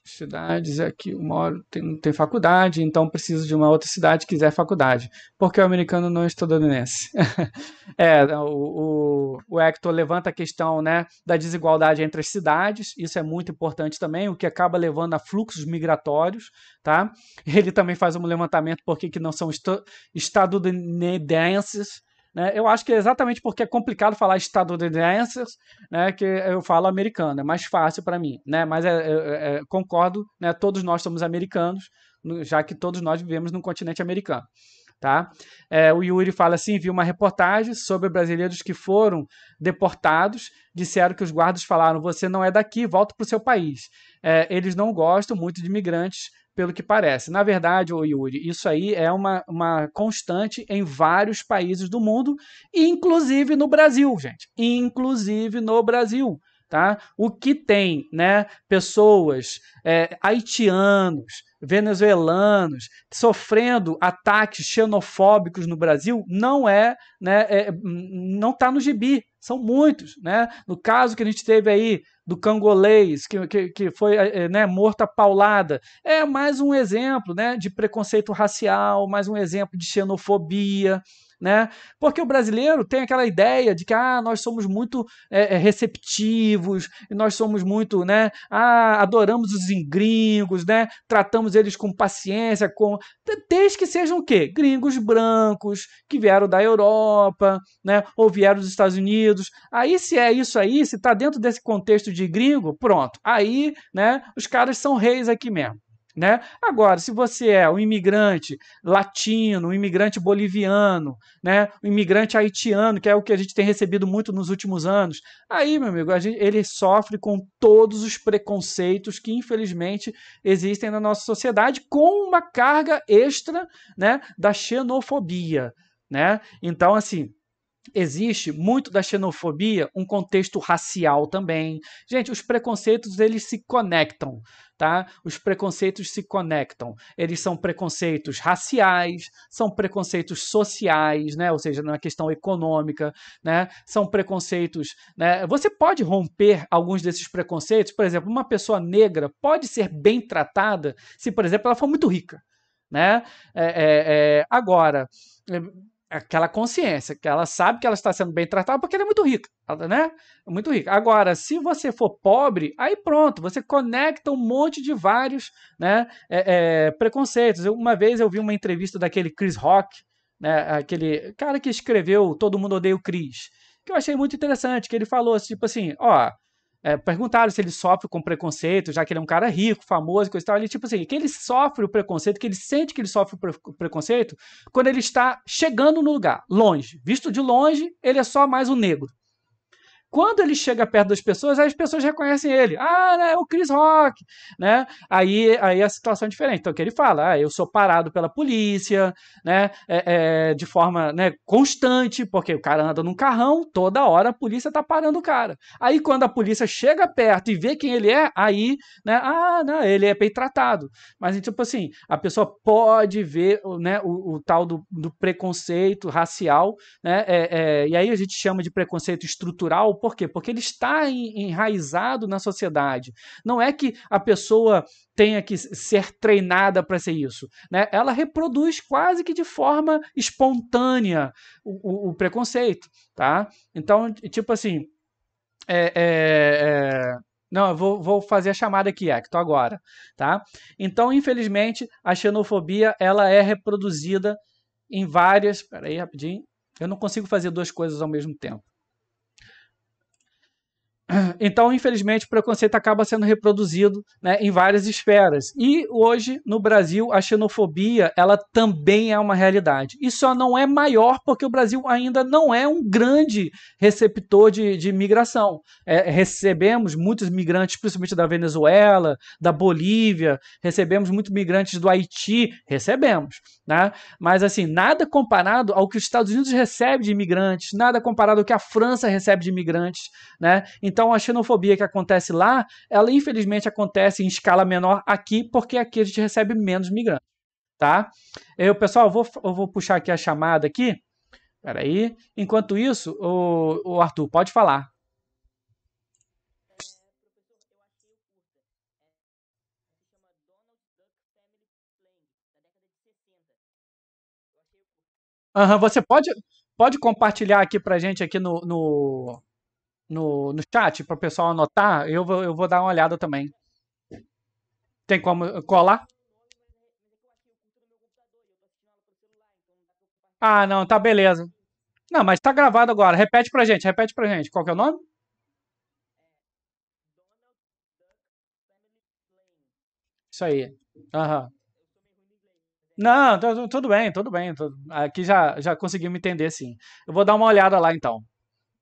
Cidades aqui, eu moro, não tem faculdade, então preciso de uma outra cidade que quiser faculdade. Porque o americano não é estadunidense. O Hector levanta a questão, né, da desigualdade entre as cidades, isso é muito importante também, o que acaba levando a fluxos migratórios, tá? Ele também faz um levantamento por que não são estadunidenses, né? Eu acho que é exatamente porque é complicado falar estadunidenses, né, que eu falo americano, é mais fácil para mim, né? Mas concordo, né, todos nós somos americanos, já que todos nós vivemos no continente americano, tá? O Yuri fala assim, viu uma reportagem sobre brasileiros que foram deportados, disseram que os guardas falaram, você não é daqui, volta para o seu país. Eles não gostam muito de imigrantes, pelo que parece. Na verdade, Yuri, isso aí é uma constante em vários países do mundo, inclusive no Brasil, gente. Inclusive no Brasil. Tá? O que tem, né, pessoas haitianos, venezuelanos sofrendo ataques xenofóbicos no Brasil não não está no gibi, são muitos, né? No caso que a gente teve aí do cangolês que foi morto a paulada, é mais um exemplo, né, de preconceito racial, mais um exemplo de xenofobia, né? Porque o brasileiro tem aquela ideia de que nós somos muito receptivos, nós somos muito, né, adoramos os gringos, né, tratamos eles com paciência, desde que sejam o quê? Gringos brancos, que vieram da Europa, né, ou vieram dos Estados Unidos. Aí, se é isso aí, se está dentro desse contexto de gringo, pronto. Aí, né, os caras são reis aqui mesmo. Né? Agora, se você é um imigrante latino, um imigrante boliviano, né, um imigrante haitiano, que é o que a gente tem recebido muito nos últimos anos, aí, meu amigo, ele sofre com todos os preconceitos que, infelizmente, existem na nossa sociedade, com uma carga extra, né, da xenofobia. Né? Então, assim, existe muito da xenofobia um contexto racial também. Gente, os preconceitos, eles se conectam, tá? Os preconceitos se conectam. Eles são preconceitos raciais, são preconceitos sociais, né? Ou seja, na questão econômica, né? São preconceitos, né? Você pode romper alguns desses preconceitos. Por exemplo, uma pessoa negra pode ser bem tratada se, por exemplo, ela for muito rica, né? Agora, aquela consciência, que ela sabe que ela está sendo bem tratada porque ela é muito rica, né? Muito rica. Agora, se você for pobre, aí pronto, você conecta um monte de vários, né, preconceitos. Uma vez eu vi uma entrevista daquele Chris Rock, né, aquele cara que escreveu Todo Mundo Odeia o Chris. que eu achei muito interessante, que ele falou, tipo assim, ó, perguntaram se ele sofre com preconceito, já que ele é um cara rico, famoso, coisa e tal. Ele, tipo assim, que ele sofre o preconceito, que ele sente que ele sofre o preconceito quando ele está chegando no lugar, longe. Visto de longe, ele é só mais um negro. Quando ele chega perto das pessoas, aí as pessoas reconhecem ele. Ah, né, é o Chris Rock, né? Aí a situação é diferente. Então, o que ele fala? Ah, eu sou parado pela polícia, né? De forma, né, constante, porque o cara anda num carrão, toda hora a polícia tá parando o cara. Aí, quando a polícia chega perto e vê quem ele é, aí, né? Ah, não, ele é bem tratado. Mas, tipo assim, a pessoa pode ver, né, o tal do preconceito racial, né? E aí a gente chama de preconceito estrutural, por quê? Porque ele está enraizado na sociedade. Não é que a pessoa tenha que ser treinada para ser isso, né? Ela reproduz quase que de forma espontânea o preconceito, tá? Então, tipo assim, é, é, é... Não, eu vou fazer a chamada aqui, Hector, agora, tá? Então, infelizmente, a xenofobia, ela é reproduzida em várias... Peraí, rapidinho. Eu não consigo fazer duas coisas ao mesmo tempo. Então, infelizmente, o preconceito acaba sendo reproduzido, né, em várias esferas. E hoje, no Brasil, a xenofobia ela também é uma realidade. E só não é maior porque o Brasil ainda não é um grande receptor de migração. Recebemos muitos migrantes, principalmente da Venezuela, da Bolívia, recebemos muitos migrantes do Haiti, recebemos. Né? Mas, assim, nada comparado ao que os Estados Unidos recebem de imigrantes, nada comparado ao que a França recebe de imigrantes. Né? Então, a xenofobia que acontece lá, ela infelizmente acontece em escala menor aqui, porque aqui a gente recebe menos migrantes, tá? Pessoal, eu vou puxar aqui a chamada aqui. Peraí. Enquanto isso, o Arthur, pode falar. Uhum, você pode compartilhar aqui pra gente aqui no chat, para o pessoal anotar? Eu vou dar uma olhada também. Tem como colar? Ah, não, tá beleza. Não, mas tá gravado agora. Repete pra gente. Qual que é o nome? Isso aí. Aham. Não, tudo bem, tudo bem. Aqui já conseguiu me entender, sim. Eu vou dar uma olhada lá então,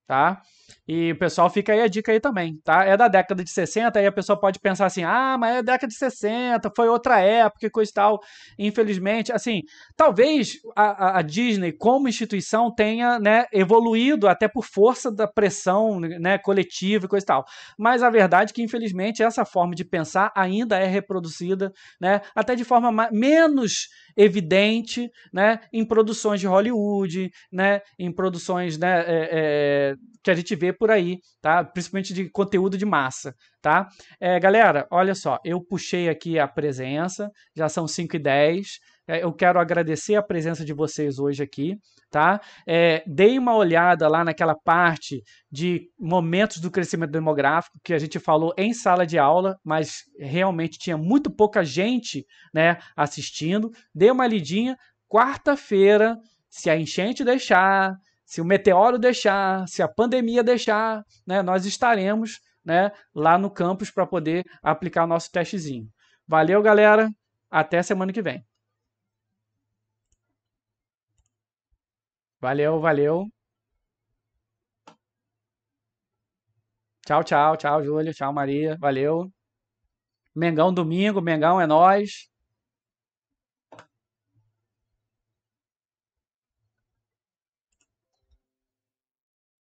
tá? E o pessoal fica aí a dica aí também, tá? É da década de 60, aí a pessoa pode pensar assim, ah, mas é década de 60, foi outra época e coisa e tal. Infelizmente, assim, talvez a Disney como instituição tenha, né, evoluído até por força da pressão, né, coletiva e coisa e tal. Mas a verdade é que, infelizmente, essa forma de pensar ainda é reproduzida, né, até de forma menos evidente, né, em produções de Hollywood, né, em produções, né, que a gente vê por aí, tá? Principalmente de conteúdo de massa, tá? Galera, olha só, eu puxei aqui a presença, já são 5h10. Eu quero agradecer a presença de vocês hoje aqui, tá? Dei uma olhada lá naquela parte de momentos do crescimento demográfico que a gente falou em sala de aula, mas realmente tinha muito pouca gente, né, assistindo. Dei uma lidinha. Quarta-feira, se a enchente deixar, se o meteoro deixar, se a pandemia deixar, né, nós estaremos, né, lá no campus para poder aplicar o nosso testezinho. Valeu, galera. Até semana que vem. Valeu, valeu. Tchau, tchau, tchau, Júlio. Tchau, Maria. Valeu. Mengão domingo, Mengão é nós.